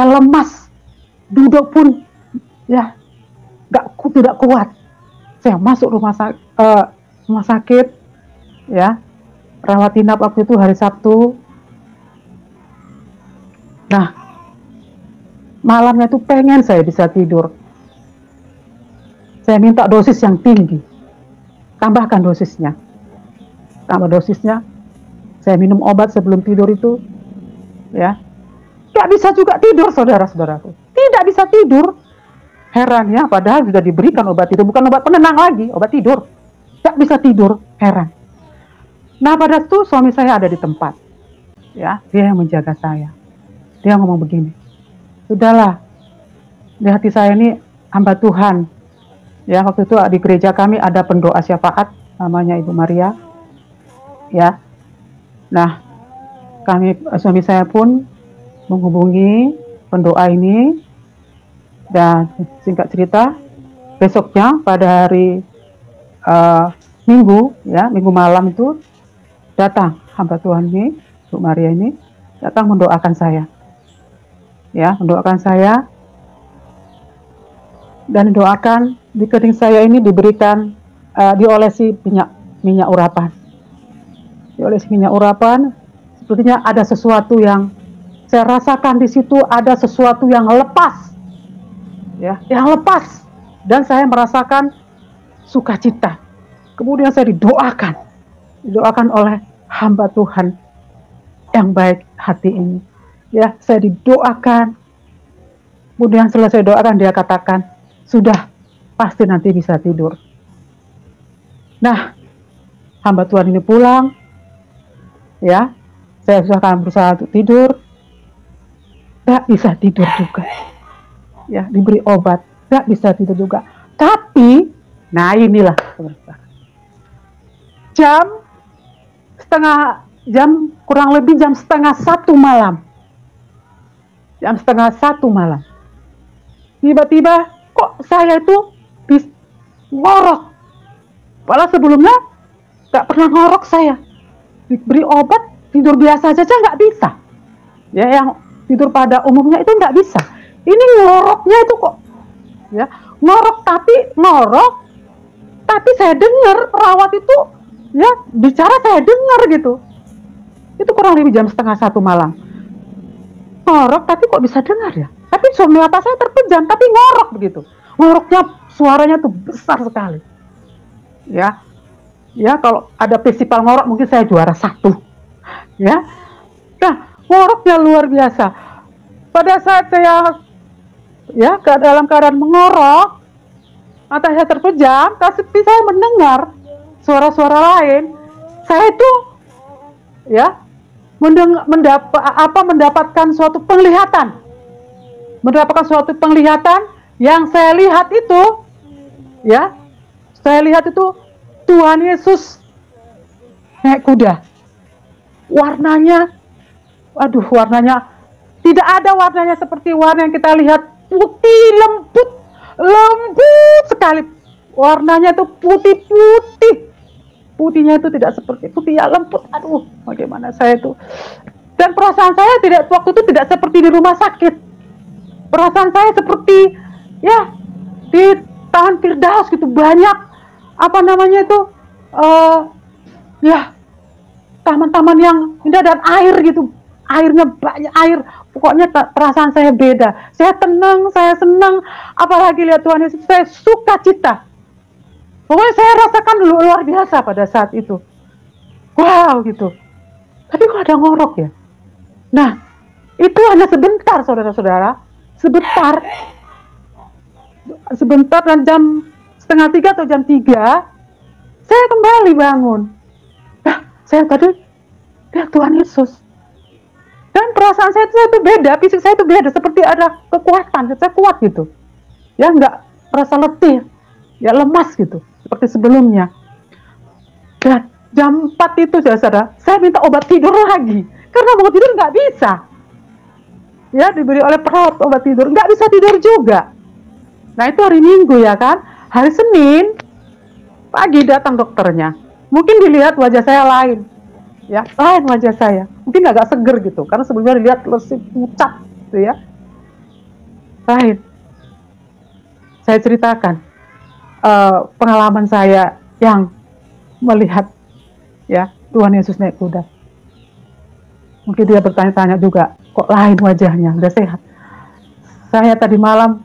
lemas, duduk pun ya tidak kuat. Saya masuk rumah sakit ya, rawat inap waktu itu hari Sabtu. Nah malamnya tuh pengen saya bisa tidur, saya minta dosis yang tinggi, tambah dosisnya, saya minum obat sebelum tidur itu ya, nggak bisa juga tidur, saudara-saudaraku, tidak bisa tidur. Heran ya, padahal sudah diberikan obat itu, bukan obat penenang lagi, obat tidur, nggak bisa tidur, heran. Nah pada itu suami saya ada di tempat ya, dia yang menjaga saya. Dia ngomong begini, sudahlah, di hati saya ini hamba Tuhan ya. Waktu itu di gereja kami ada pendoa syafaat namanya Ibu Maria ya. Nah suami saya pun menghubungi pendoa ini, dan singkat cerita besoknya pada hari Minggu ya, Minggu malam itu datang hamba Tuhan ini, Bu Maria ini datang mendoakan saya ya, dan doakan di kening saya ini diberikan diolesi minyak urapan. Sepertinya ada sesuatu yang saya rasakan di situ, ada sesuatu yang lepas ya, dan saya merasakan sukacita. Kemudian saya didoakan oleh hamba Tuhan yang baik hati ini ya. Saya didoakan, kemudian selesai doakan dia katakan, sudah, pasti nanti bisa tidur. Nah hamba Tuhan ini pulang ya, saya akan berusaha untuk tidur, gak bisa tidur juga ya, diberi obat gak bisa tidur juga. Tapi nah inilah kurang lebih jam setengah satu malam tiba-tiba kok saya itu ngorok. Padahal sebelumnya gak pernah ngorok, saya diberi obat tidur biasa saja nggak bisa ya, yang tidur pada umumnya itu nggak bisa. Ini ngoroknya itu kok ya, ngorok tapi saya dengar perawat itu ya bicara, saya dengar gitu. Itu kurang lebih jam setengah satu malam, ngorok tapi kok bisa dengar ya, tapi mata saya terpejam tapi ngorok begitu. Ngoroknya suaranya tuh besar sekali ya. Kalau ada festival ngorok mungkin saya juara 1 ya. Nah ngoroknya luar biasa. Pada saat saya ya dalam keadaan mengorok, mata saya terpejam, tapi saya mendengar suara-suara lain. Saya itu ya mendapatkan suatu penglihatan yang saya lihat itu ya, Tuhan Yesus naik kuda. Warnanya tidak ada warnanya seperti warna yang kita lihat, putih lembut sekali. Warnanya itu putihnya itu tidak seperti putih yang lembut. Aduh, bagaimana saya itu. Dan perasaan saya waktu itu tidak seperti di rumah sakit. perasaan saya seperti ya di Taman Firdaus gitu, banyak apa namanya itu ya taman-taman yang indah dan air gitu, airnya banyak air, pokoknya perasaan saya beda, saya tenang, saya senang, apalagi lihat Tuhan Yesus saya sukacita, pokoknya saya rasakan luar biasa pada saat itu, wow gitu. Tapi kok ada ngorok ya? Nah itu hanya sebentar saudara-saudara, sebentar dan jam setengah 3 atau jam 3 saya kembali bangun. Nah, saya tadi lihat Tuhan Yesus. Dan perasaan saya itu beda, fisik saya itu beda, seperti ada kekuatan, saya kuat gitu. Ya nggak merasa letih, ya lemas gitu, seperti sebelumnya. Dan jam 4 itu saudara, saya minta obat tidur lagi, karena mau tidur nggak bisa. Ya diberi oleh perawat obat tidur, nggak bisa tidur juga. Nah itu hari Minggu ya kan, hari Senin pagi datang dokternya, mungkin dilihat wajah saya lain, ya lain wajah saya, mungkin agak seger gitu, karena sebelumnya dilihat lebih pucat, gitu ya, lain. Saya ceritakan pengalaman saya yang melihat ya Tuhan Yesus naik kuda. Mungkin dia bertanya-tanya juga, kok lain wajahnya, udah sehat. Saya tadi malam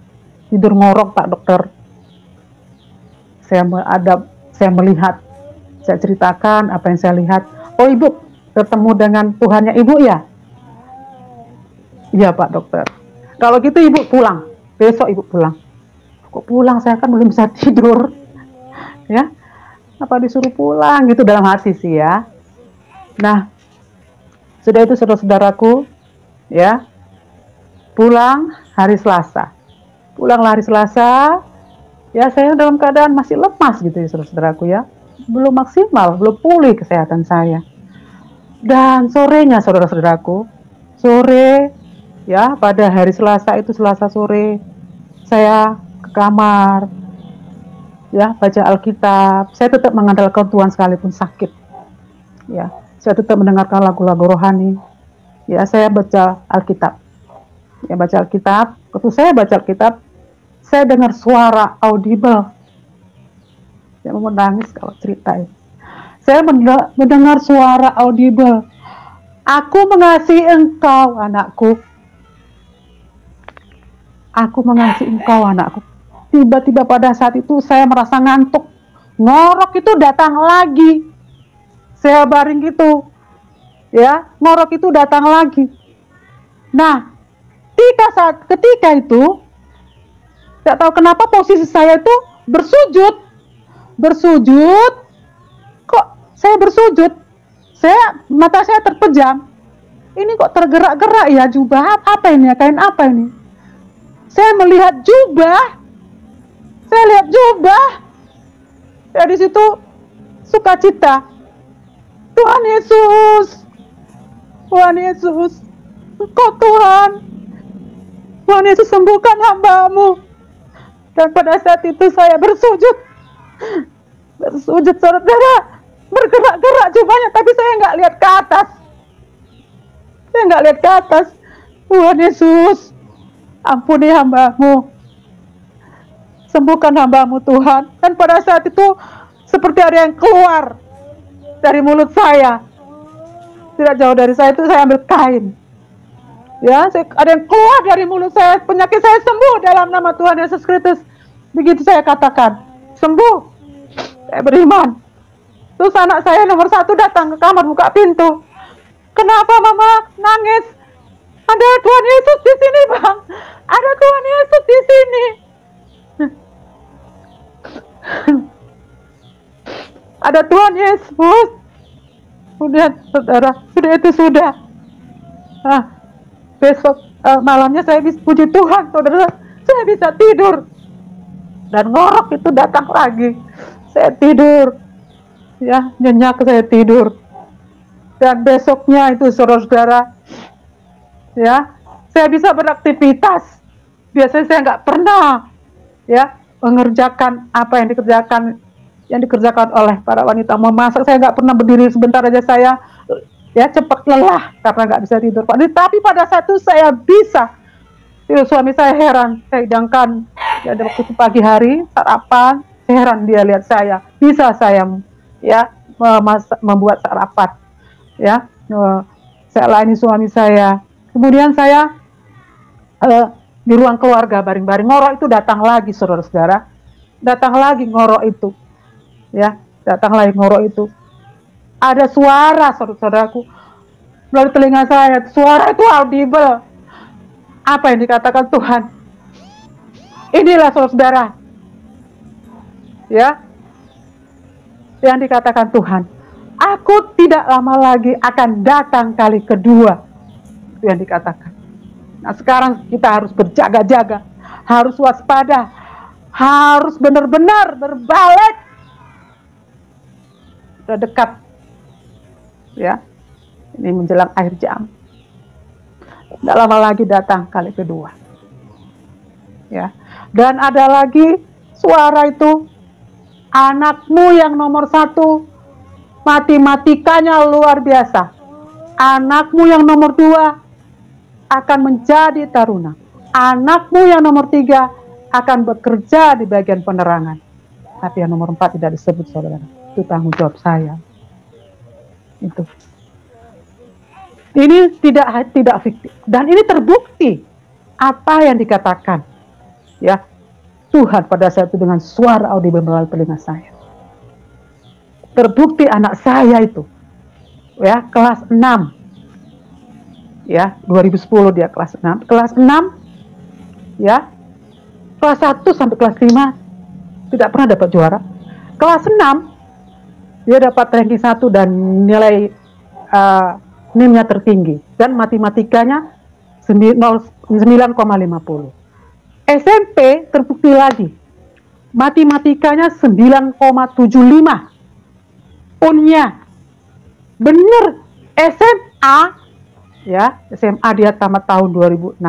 tidur ngorok Pak Dokter. Saya melihat, saya ceritakan apa yang saya lihat. Oh Ibu, ketemu dengan Tuhannya Ibu ya? Iya Pak Dokter. Kalau gitu Ibu pulang, besok Ibu pulang. Kok pulang, saya kan belum bisa tidur. Ya, apa disuruh pulang gitu dalam hati sih ya. Nah, sudah itu saudara-saudaraku, ya, pulang hari Selasa. Pulanglah hari Selasa, ya saya dalam keadaan masih lemas gitu ya saudara-saudaraku ya, belum maksimal, belum pulih kesehatan saya. Dan sorenya saudara-saudaraku, sore ya pada hari Selasa itu, Selasa sore, saya ke kamar ya baca Alkitab. Saya tetap mengandalkan Tuhan sekalipun sakit ya, saya tetap mendengarkan lagu-lagu rohani ya, saya baca Alkitab ya, baca Alkitab. Waktu saya baca Alkitab, saya dengar suara audible. Saya mau menangis kalau ceritain. Saya mendengar suara audible. Aku mengasihi engkau, anakku. Aku mengasihi engkau, anakku. Tiba-tiba pada saat itu saya merasa ngantuk. Ngorok itu datang lagi. Saya baring gitu. Ya, ngorok itu datang lagi. Nah, ketika itu, tidak tahu kenapa posisi saya itu bersujud, kok saya bersujud, mata saya terpejam, ini kok tergerak-gerak ya, jubah apa ini ya, kain apa ini, saya melihat jubah, dari situ sukacita, Tuhan Yesus, Engkau Tuhan Yesus sembuhkan hamba-Mu. Dan pada saat itu saya bersujud saudara, bergerak-gerak jubahnya, tapi saya nggak lihat ke atas. Tuhan Yesus, ampuni hamba-Mu, sembuhkan hamba-Mu Tuhan. Dan pada saat itu seperti ada yang keluar dari mulut saya, tidak jauh dari saya itu saya ambil kain. Ya, ada yang keluar dari mulut saya, penyakit saya sembuh dalam nama Tuhan Yesus Kristus. Begitu saya katakan, sembuh. Saya beriman. Terus anak saya nomor 1 datang ke kamar, buka pintu. Kenapa Mama nangis? Ada Tuhan Yesus di sini, Bang. Ada Tuhan Yesus di sini. Ada Tuhan Yesus. Kemudian saudara, sudah. Nah, besok malamnya saya bisa puji Tuhan, saudara, saya bisa tidur. Dan ngorok itu datang lagi. Saya tidur. Ya, nyenyak saya tidur. Dan besoknya itu saudara-saudara, ya, saya bisa beraktivitas. Biasanya saya nggak pernah ya mengerjakan apa yang dikerjakan oleh para wanita memasak. Saya nggak pernah berdiri sebentar aja, saya ya cepat lelah karena nggak bisa tidur. Tapi pada saat itu saya bisa Itu suami saya heran, saya hidangkan ya ada waktu itu pagi hari sarapan, heran dia lihat saya, bisa saya ya membuat sarapan, ya saya layani suami saya. Kemudian saya di ruang keluarga baring-baring, ngorok itu datang lagi, saudara-saudara, datang lagi ngorok itu, ya datang lagi ngorok itu. Ada suara, saudara-saudaraku, melalui telinga saya, suara itu audible. Apa yang dikatakan Tuhan? Inilah saudara-saudara, ya, yang dikatakan Tuhan. Aku tidak lama lagi akan datang kali kedua. Itu yang dikatakan. Nah sekarang kita harus berjaga-jaga, harus waspada, harus benar-benar berbalik. Sudah dekat, ya. Ini menjelang akhir jam. Tidak lama lagi datang kali kedua, ya. Dan ada lagi suara itu, anakmu yang nomor 1 matematikanya luar biasa, anakmu yang nomor 2 akan menjadi taruna, anakmu yang nomor 3 akan bekerja di bagian penerangan. Tapi yang nomor 4 tidak disebut, saudara. Itu tanggung jawab saya. Itu. Ini tidak fiktif, dan ini terbukti apa yang dikatakan, ya Tuhan pada saat itu dengan suara audible melalui telinga saya. Terbukti anak saya itu, ya kelas 6, ya 2010 dia kelas 6, ya kelas 1 sampai kelas 5 tidak pernah dapat juara. Kelas 6 dia dapat ranking 1 dan nilai NIM-nya tertinggi, dan matematikanya 9,50. SMP terbukti lagi, matematikanya 9,75. Unnya bener. SMA, ya SMA dia tamat tahun 2016.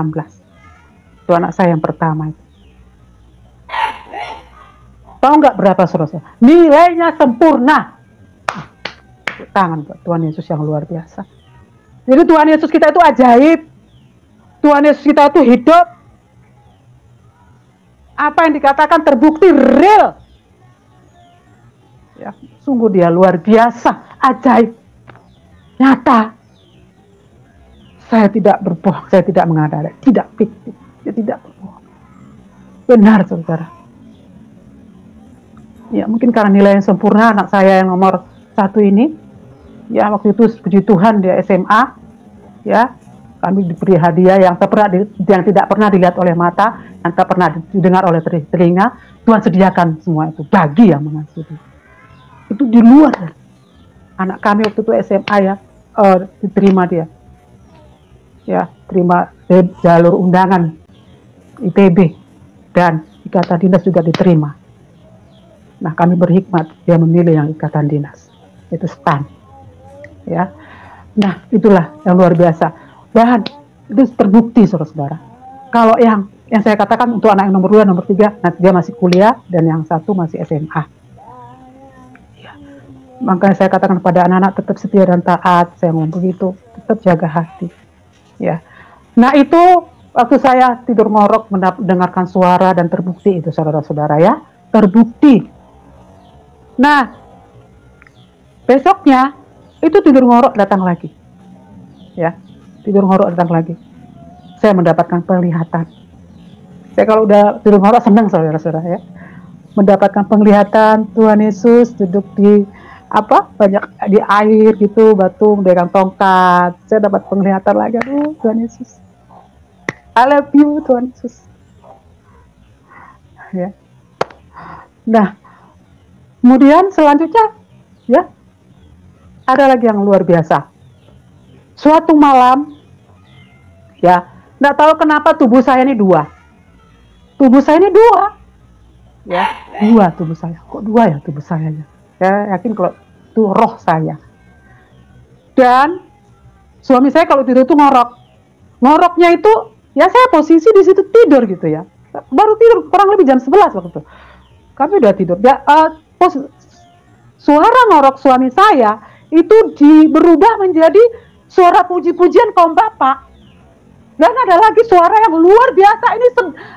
Itu anak saya yang pertama itu. Tahu nggak berapa, saudara? Nilainya sempurna. Tangan buat Tuhan Yesus yang luar biasa. Jadi Tuhan Yesus kita itu ajaib. Tuhan Yesus kita itu hidup. Apa yang dikatakan terbukti real. Ya, sungguh dia luar biasa, ajaib, nyata. Saya tidak berbohong, saya tidak mengada-ada, tidak fiktif, saya tidak berbohong. Benar, saudara. Ya, mungkin karena nilai yang sempurna anak saya yang nomor 1 ini, ya waktu itu puji Tuhan dia SMA, ya kami diberi hadiah yang tidak pernah dilihat oleh mata, yang tak pernah didengar oleh telinga. Tuhan sediakan semua itu bagi yang mengasihi. Itu di luar. Anak kami waktu itu SMA ya, diterima dia, ya terima jalur undangan ITB, dan ikatan dinas juga diterima. Nah kami berhikmat, dia memilih yang ikatan dinas, itu STAN, ya. Nah itulah yang luar biasa. Dan itu terbukti, saudara-saudara. Kalau yang saya katakan untuk anak yang nomor 2, nomor 3, nanti dia masih kuliah, dan yang 1 masih SMA. Ya. Makanya saya katakan kepada anak-anak tetap setia dan taat. Saya ngomong begitu, tetap jaga hati. Ya. Nah itu waktu saya tidur ngorok mendengarkan suara, dan terbukti itu, saudara-saudara, ya, terbukti. Nah besoknya itu tidur ngorok datang lagi, ya. Tidur ngorok datang lagi. Saya mendapatkan penglihatan. Saya kalau udah tidur ngorok senang, saudara-saudara, ya. Mendapatkan penglihatan Tuhan Yesus duduk di banyak di air gitu, batu, pegang tongkat. Saya dapat penglihatan lagi. Aduh, Tuhan Yesus. I love you, Tuhan Yesus. Ya. Nah, kemudian selanjutnya, ya, ada lagi yang luar biasa. Suatu malam, ya, nggak tahu kenapa tubuh saya ini 2. Tubuh saya ini 2, ya, 2 tubuh saya. Kok 2 ya tubuh saya ya? Saya yakin kalau itu roh saya. Dan suami saya kalau tidur itu ngorok. Ngoroknya itu, ya saya posisi di situ tidur gitu ya. Baru tidur kurang lebih jam 11 waktu itu. Kami udah tidur. Ya, suara ngorok suami saya itu berubah menjadi suara puji-pujian kaum bapak. Dan ada lagi suara yang luar biasa, ini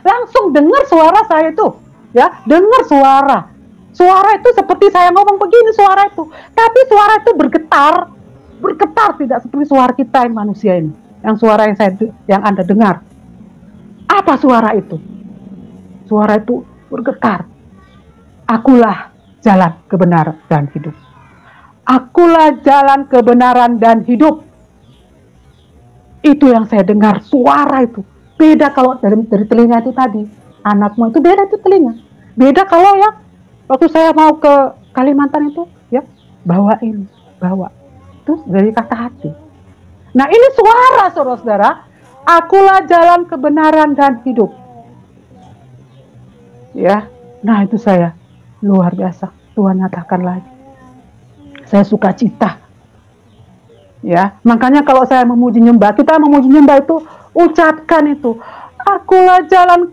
langsung dengar suara saya itu, ya, dengar suara. Suara itu seperti saya ngomong begini suara itu, tapi suara itu bergetar tidak seperti suara kita yang manusia ini. Yang suara yang Anda dengar. Apa suara itu? Suara itu bergetar. Akulah jalan kebenaran dan hidup. Akulah jalan kebenaran dan hidup. Itu yang saya dengar, suara itu. Beda kalau dari telinga itu tadi. Anakmu itu beda itu telinga. Beda kalau ya, waktu saya mau ke Kalimantan itu, ya, bawa. Itu dari kata hati. Nah ini suara saudara-saudara. Akulah jalan kebenaran dan hidup. Ya, nah itu saya luar biasa. Tuhan nyatakan lagi. Saya suka cita. Ya, makanya kalau saya memuji nyembah, kita memuji nyembah itu ucapkan itu. Akulah jalan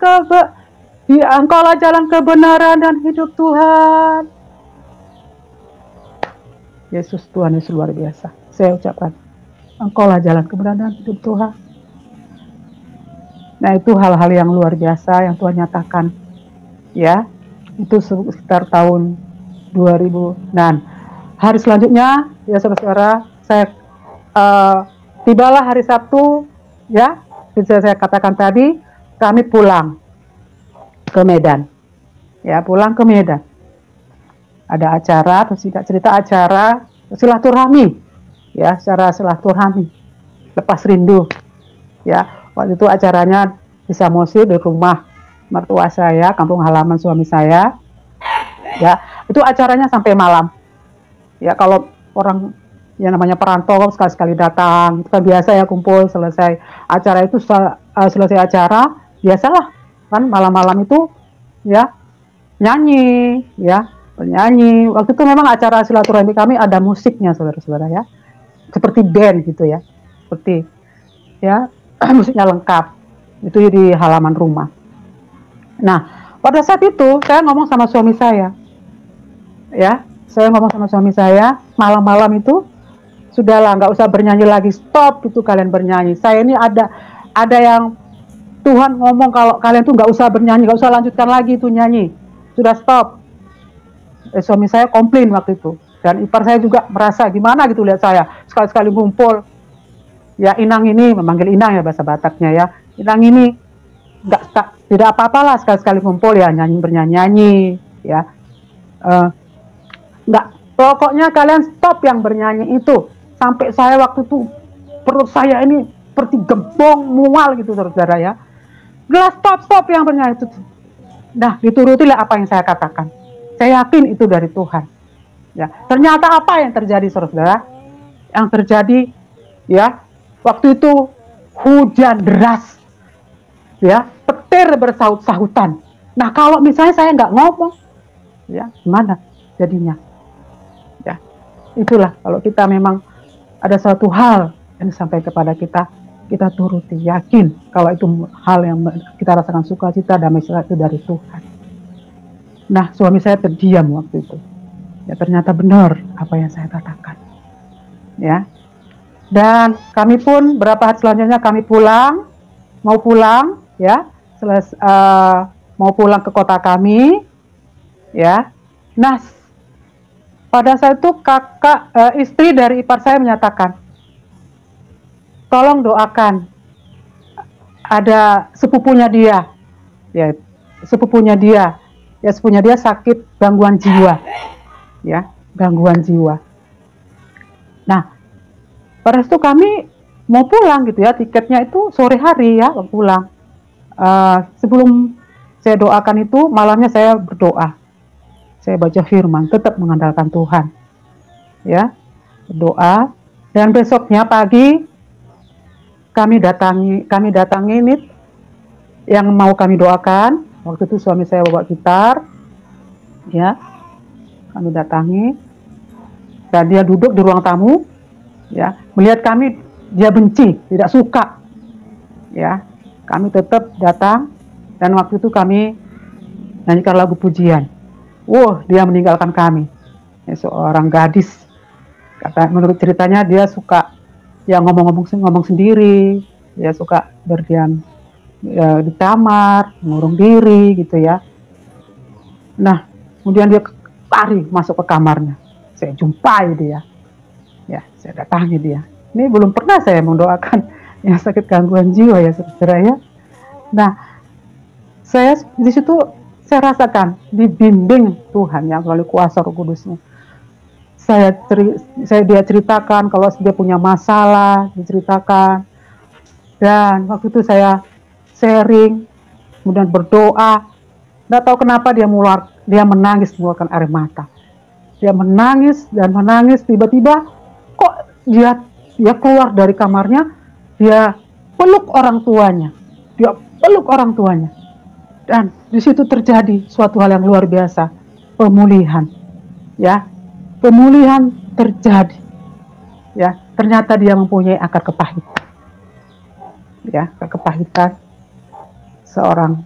Engkaulah jalan kebenaran dan hidup Tuhan. Yesus Tuhan Yesus luar biasa. Saya ucapkan, Engkaulah jalan kebenaran dan hidup Tuhan. Nah itu hal-hal yang luar biasa yang Tuhan nyatakan. Ya, itu sekitar tahun 2000. Nah, hari selanjutnya, ya saudara-saudara, saya tibalah hari Sabtu, ya, seperti saya katakan tadi, kami pulang ke Medan, ya, pulang ke Medan. Ada acara, terus cerita acara silaturahmi, ya, secara silaturahmi, lepas rindu, ya. Waktu itu acaranya di Samosir, di rumah mertua saya, kampung halaman suami saya, ya, itu acaranya sampai malam, ya. Kalau orang yang namanya perantau sekali-sekali datang, itu kan biasa ya kumpul selesai acara itu, selesai acara biasalah kan malam-malam itu ya nyanyi, ya bernyanyi. Waktu itu memang acara silaturahmi kami ada musiknya saudara-saudara, ya, seperti band gitu, ya, seperti ya musiknya lengkap itu di halaman rumah. Nah pada saat itu saya ngomong sama suami saya, ya, saya ngomong sama suami saya malam-malam itu, sudahlah, nggak usah bernyanyi lagi, stop itu kalian bernyanyi. Saya ini ada yang Tuhan ngomong kalau kalian tuh nggak usah bernyanyi, nggak usah lanjutkan lagi itu nyanyi, sudah stop. Suami saya komplain waktu itu, dan ipar saya juga merasa gimana gitu lihat saya sekali-sekali ngumpul, ya, Inang ini, memanggil Inang ya bahasa Bataknya, ya, Inang ini tidak apa-apalah sekali-sekali ngumpul ya bernyanyi, ya, nggak, pokoknya kalian stop yang bernyanyi itu. Sampai saya waktu itu perut saya ini seperti gembong mual gitu saudara, ya. Gelas stop yang bernyanyi itu. Nah diturutilah apa yang saya katakan. Saya yakin itu dari Tuhan, ya. Ternyata apa yang terjadi saudara? Yang terjadi, ya, waktu itu hujan deras, ya, petir bersaut-sautan. Nah kalau misalnya saya nggak ngomong, ya, gimana jadinya? Ya, itulah kalau kita memang ada suatu hal yang disampaikan kepada kita, kita turuti, yakin kalau itu hal yang kita rasakan sukacita, damai itu dari Tuhan. Nah suami saya terdiam waktu itu, ya, ternyata benar apa yang saya katakan, ya. Dan kami pun berapa hari selanjutnya kami mau pulang, ya, mau pulang ke kota kami, ya. Nah pada saat itu istri dari ipar saya menyatakan, tolong doakan, ada sepupunya dia, ya, sepupunya dia sakit gangguan jiwa, ya, gangguan jiwa. Nah pada saat itu kami mau pulang gitu, ya, tiketnya itu sore hari, ya, mau pulang. Sebelum saya doakan itu, malamnya saya berdoa. Saya baca firman, tetap mengandalkan Tuhan, ya, berdoa. Dan besoknya pagi kami datangi ini yang mau kami doakan. Waktu itu suami saya bawa gitar, ya, kami datangi, dan dia duduk di ruang tamu, ya, melihat kami dia benci, tidak suka, ya. Kami tetap datang, dan waktu itu kami nyanyikan lagu pujian. Dia meninggalkan kami, ya, seorang gadis. Menurut ceritanya dia suka yang ngomong sendiri, dia suka berdiam ya, di kamar, mengurung diri gitu ya. Nah, kemudian dia lari masuk ke kamarnya. Saya jumpai dia. Ya, saya datangi dia. Ini belum pernah saya mendoakan yang sakit gangguan jiwa ya, saudara ya. Nah, saya di situ saya rasakan dibimbing Tuhan yang melalui kuasa Roh Kudusnya. Dia ceritakan kalau dia punya masalah, diceritakan. Dan waktu itu saya sharing, kemudian berdoa. Nggak tahu kenapa dia menangis mengeluarkan air mata. Dia menangis dan menangis, tiba-tiba kok dia keluar dari kamarnya, dia peluk orang tuanya. Dia peluk orang tuanya. Dan di situ terjadi suatu hal yang luar biasa, pemulihan. Ya. Pemulihan terjadi. Ya, ternyata dia mempunyai akar kepahitan. Ya, kepahitan seorang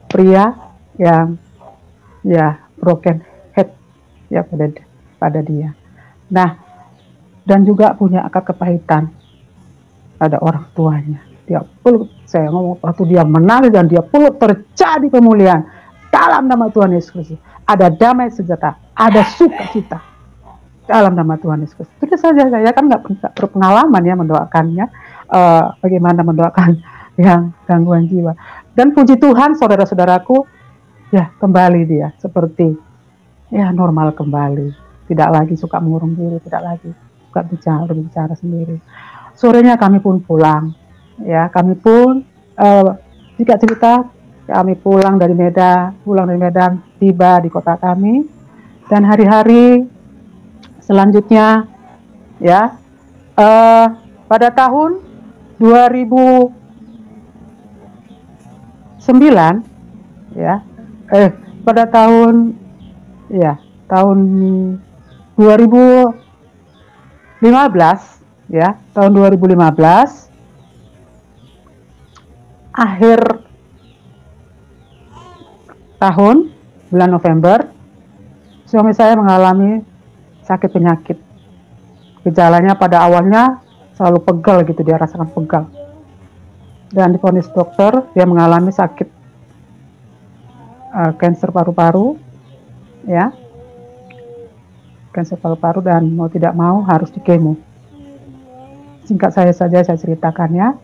pria yang ya broken head ya pada dia. Nah, dan juga punya akar kepahitan pada orang tuanya. Dia peluk, saya ngomong waktu dia menangis dan dia peluk, terjadi pemulihan dalam nama Tuhan Yesus Kristus. Ada damai sejahtera, ada sukacita dalam nama Tuhan Yesus Kristus. Itu saja, saya kan nggak berpengalaman ya mendoakannya, bagaimana mendoakan yang gangguan jiwa. Dan puji Tuhan, saudara-saudaraku, ya kembali dia seperti ya normal kembali, tidak lagi suka mengurung diri, tidak lagi suka berbicara sendiri. Sorenya kami pun pulang, ya kami pun jika cerita kami pulang dari Medan, tiba di kota kami, dan hari-hari selanjutnya ya pada tahun 2009 ya pada tahun 2015 ya, tahun 2015 akhir tahun bulan November, suami saya mengalami sakit penyakit. Gejalanya pada awalnya selalu pegal gitu, dia rasakan pegal. Dan divonis dokter dia mengalami sakit kanker paru-paru, ya, kanker paru-paru, dan mau tidak mau harus di kemo. Singkat saya ceritakan ya.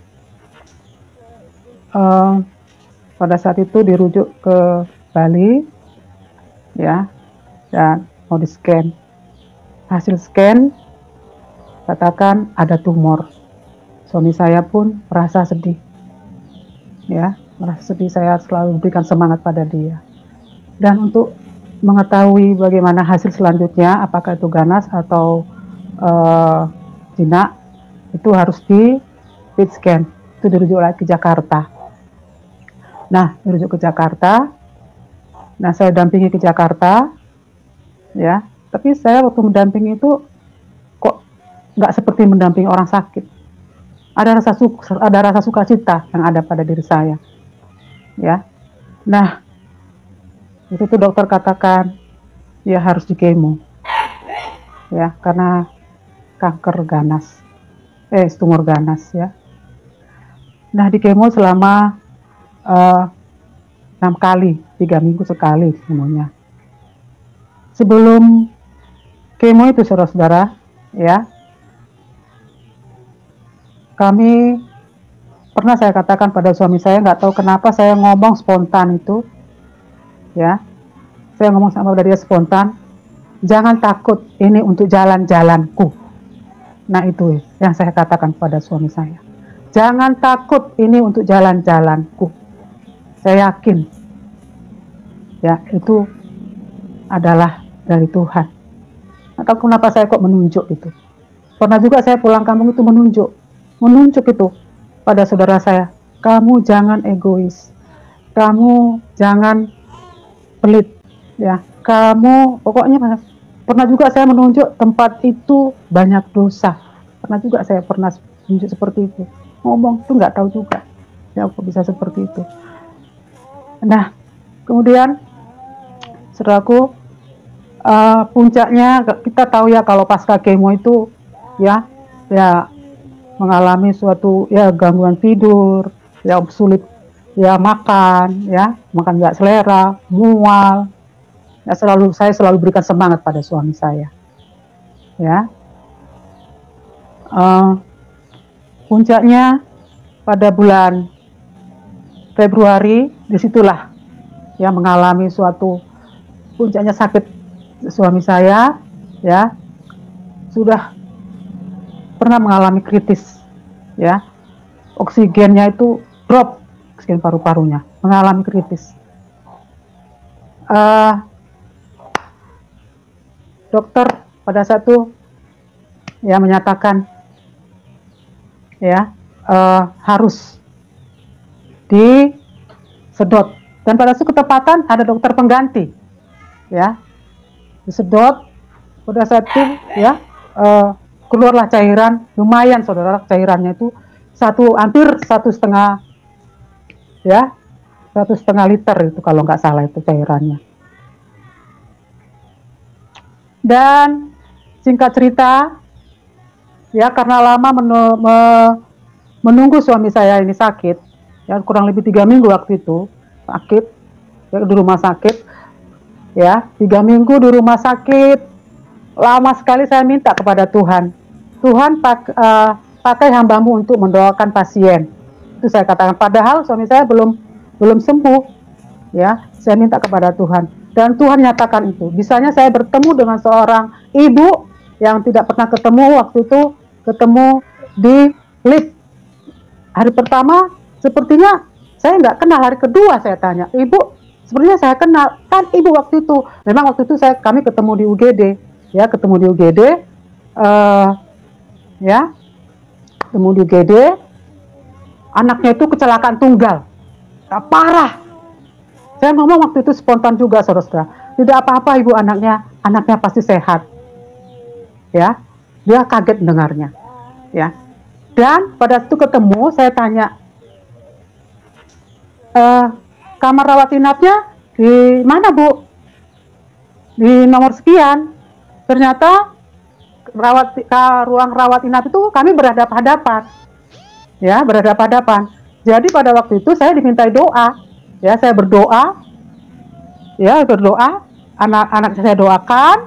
Pada saat itu dirujuk ke Bali, ya, dan mau di scan. Hasil scan katakan ada tumor. Suami saya pun merasa sedih, ya, merasa sedih. Saya selalu berikan semangat pada dia. Dan untuk mengetahui bagaimana hasil selanjutnya, apakah itu ganas atau jinak, itu harus di PET scan. Itu dirujuk lagi ke Jakarta. Nah, dirujuk ke Jakarta. Nah, saya dampingi ke Jakarta, ya. Tapi saya waktu mendampingi itu kok nggak seperti mendampingi orang sakit. Ada rasa sukacita yang ada pada diri saya, ya. Nah, itu tuh dokter katakan ya harus di kemo, ya, karena kanker ganas, tumor ganas, ya. Nah, di kemo selama 6 kali, 3 minggu sekali semuanya. Sebelum kemo itu, saudara-saudara, ya, kami pernah saya katakan pada suami saya, nggak tahu kenapa saya ngomong spontan itu, ya, saya ngomong sama dia spontan, jangan takut, ini untuk jalan-jalanku. Nah, itu yang saya katakan pada suami saya, jangan takut, ini untuk jalan-jalanku. Saya yakin, ya, itu adalah dari Tuhan. Atau kenapa saya kok menunjuk itu? Pernah juga saya pulang kampung itu menunjuk itu pada saudara saya, kamu jangan egois, kamu jangan pelit, ya, kamu pokoknya. Pernah juga saya menunjuk tempat itu banyak dosa. Pernah juga saya menunjuk seperti itu. Ngomong itu nggak tahu juga, ya, kok bisa seperti itu. Nah, kemudian saudaraku, puncaknya kita tahu ya kalau pasca kemo itu ya mengalami suatu ya gangguan tidur, ya sulit ya makan, ya makan nggak selera, mual. Ya, saya selalu berikan semangat pada suami saya. Ya, puncaknya pada bulan Februari, disitulah ya mengalami suatu puncaknya sakit suami saya, ya sudah pernah mengalami kritis, ya oksigennya itu drop, oksigen paru-parunya mengalami kritis. Dokter pada saat itu ya menyatakan ya harus disedot, dan pada saat ketepatan ada dokter pengganti, ya disedot. Pada saat itu ya keluarlah cairan lumayan, saudara, cairannya itu hampir 1,5 ya 1,5 liter itu kalau nggak salah itu cairannya. Dan singkat cerita ya, karena lama menunggu suami saya ini sakit, ya kurang lebih 3 minggu waktu itu sakit ya, di rumah sakit ya, 3 minggu di rumah sakit. Lama sekali saya minta kepada Tuhan, Tuhan pakai hambamu untuk mendoakan pasien. Itu saya katakan, padahal suami saya belum sembuh, ya saya minta kepada Tuhan, dan Tuhan nyatakan itu. Bisanya saya bertemu dengan seorang ibu yang tidak pernah ketemu waktu itu, ketemu di lift. Hari pertama sepertinya saya nggak kenal, hari kedua saya tanya, ibu sepertinya saya kenal, kan ibu waktu itu. Memang waktu itu kami ketemu di UGD, ya ketemu di UGD, ya ketemu di UGD. Anaknya itu kecelakaan tunggal, parah. Saya ngomong waktu itu spontan juga, saudara-saudara, tidak apa-apa ibu, anaknya pasti sehat. Ya, dia kaget mendengarnya. Ya, dan pada itu ketemu, saya tanya, kamar rawat inapnya di mana bu? Di nomor sekian. Ternyata ruang rawat inap itu kami berhadapan-hadapan, ya berhadapan-hadapan. Jadi pada waktu itu saya dimintai doa, ya saya berdoa, anak-anak saya doakan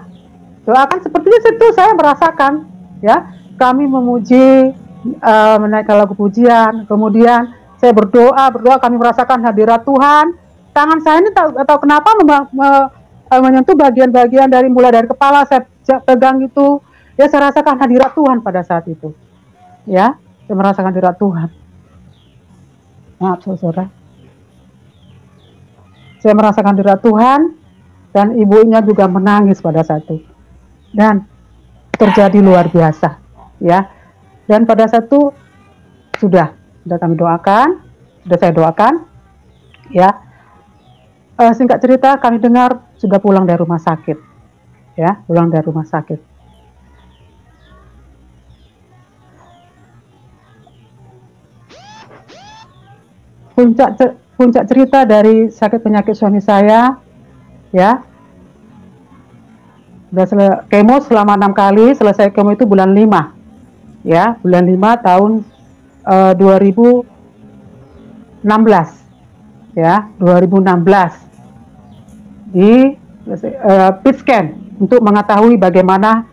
sepertinya situ saya merasakan, ya kami memuji, menaikkan lagu pujian, kemudian saya berdoa, kami merasakan hadirat Tuhan. Tangan saya ini tahu kenapa menyentuh bagian-bagian mulai dari kepala, saya pegang itu, ya saya rasakan hadirat Tuhan pada saat itu, ya saya merasakan hadirat Tuhan. Maaf saudara, saya merasakan hadirat Tuhan, dan ibunya juga menangis pada saat itu, dan terjadi luar biasa, ya. Dan pada saat itu sudah kami doakan, sudah saya doakan, ya. Singkat cerita, kami dengar sudah pulang dari rumah sakit, ya pulang dari rumah sakit. Puncak cerita dari sakit penyakit suami saya, ya udah kemo selama 6 kali. Selesai kemo itu bulan 5, ya bulan 5 tahun 2016, ya 2016 di PET scan untuk mengetahui bagaimana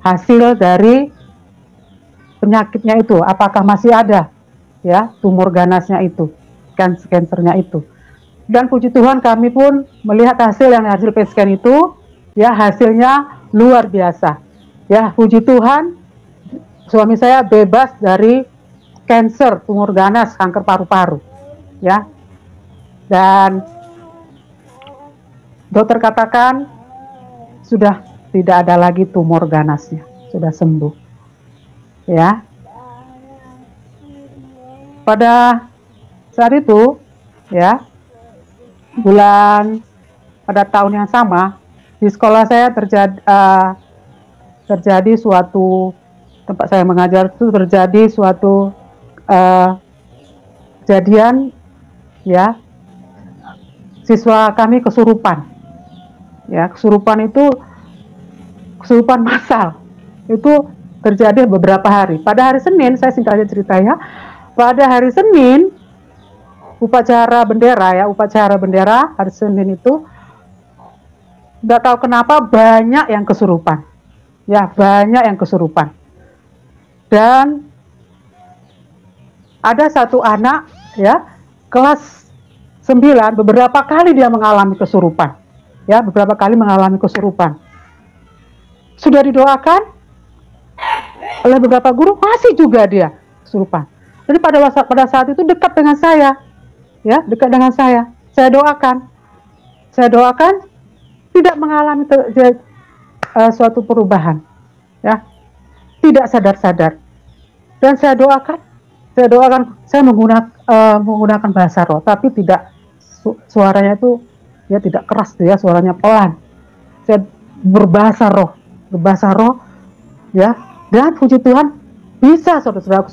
hasil dari penyakitnya itu, apakah masih ada ya tumor ganasnya itu, kansernya itu. Dan puji Tuhan kami pun melihat hasil PET scan itu, ya hasilnya luar biasa, ya puji Tuhan, suami saya bebas dari kanker tumor ganas, kanker paru-paru, ya. Dan dokter katakan sudah tidak ada lagi tumor ganasnya, sudah sembuh, ya. Pada saat itu, ya pada tahun yang sama, di sekolah saya terjadi suatu, tempat saya mengajar itu terjadi suatu kejadian, ya siswa kami kesurupan, ya kesurupan massal. Itu terjadi beberapa hari. Pada hari Senin, saya singkatnya cerita ya, pada hari Senin upacara bendera hari Senin itu nggak tahu kenapa banyak yang kesurupan, ya banyak yang kesurupan. Dan ada satu anak ya kelas 9 beberapa kali dia mengalami kesurupan, ya beberapa kali mengalami kesurupan. Sudah didoakan oleh beberapa guru, masih juga dia kesurupan. Jadi pada saat itu dekat dengan saya, ya dekat dengan saya doakan tidak mengalami suatu perubahan, ya tidak sadar-sadar. Dan saya doakan saya menggunakan bahasa roh, tapi tidak suaranya itu ya tidak keras ya, suaranya pelan. Saya berbahasa roh ya, dan puji Tuhan bisa saudara-saudara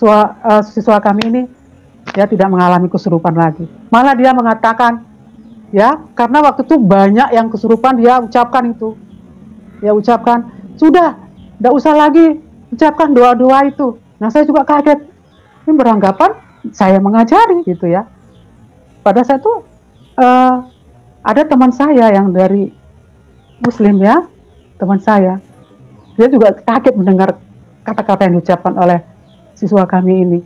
siswa kami ini ya tidak mengalami kesurupan lagi. Malah dia mengatakan ya, karena waktu itu banyak yang kesurupan, dia ucapkan itu. Ya ucapkan, sudah, tidak usah lagi ucapkan doa-doa itu. Nah saya juga kaget, ini beranggapan saya mengajari gitu ya. Pada saat itu ada teman saya yang dari Muslim ya, teman saya. Dia juga kaget mendengar kata-kata yang diucapkan oleh siswa kami ini.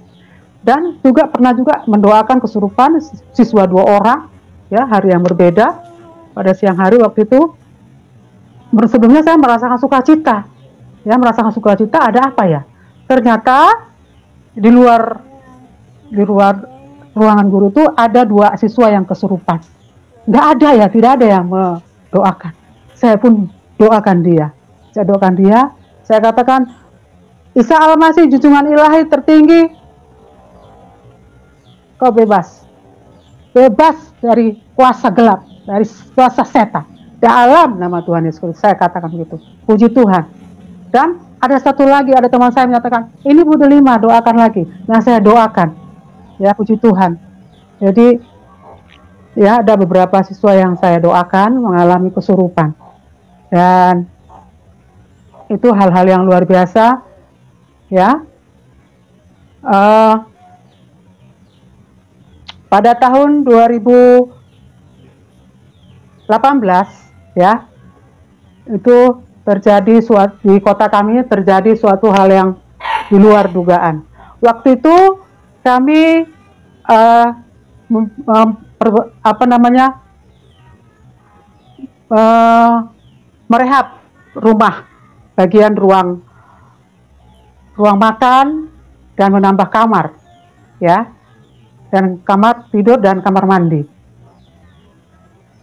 Dan juga pernah juga mendoakan kesurupan siswa 2 orang, ya hari yang berbeda. Pada siang hari waktu itu, sebelumnya saya merasakan sukacita. Ya merasakan sukacita, ada apa ya? Ternyata di luar ruangan guru itu ada 2 siswa yang kesurupan. Tidak ada yang mendoakan. Saya pun doakan dia. Saya katakan, Isa Al-Masih, junjungan ilahi tertinggi, kau bebas dari kuasa gelap, dari kuasa setan, dalam nama Tuhan Yesus Kristus. Saya katakan begitu. Puji Tuhan. Dan ada satu lagi, ada teman saya menyatakan, ini Bu Delima, doakan lagi. Nah saya doakan. Ya puji Tuhan. Jadi ya ada beberapa siswa yang saya doakan mengalami kesurupan. Dan itu hal-hal yang luar biasa. Ya. Pada tahun 2018 ya, itu terjadi di kota kami terjadi suatu hal yang di luar dugaan. Waktu itu kami merehab rumah, bagian ruang makan dan menambah kamar, ya, dan kamar tidur dan kamar mandi.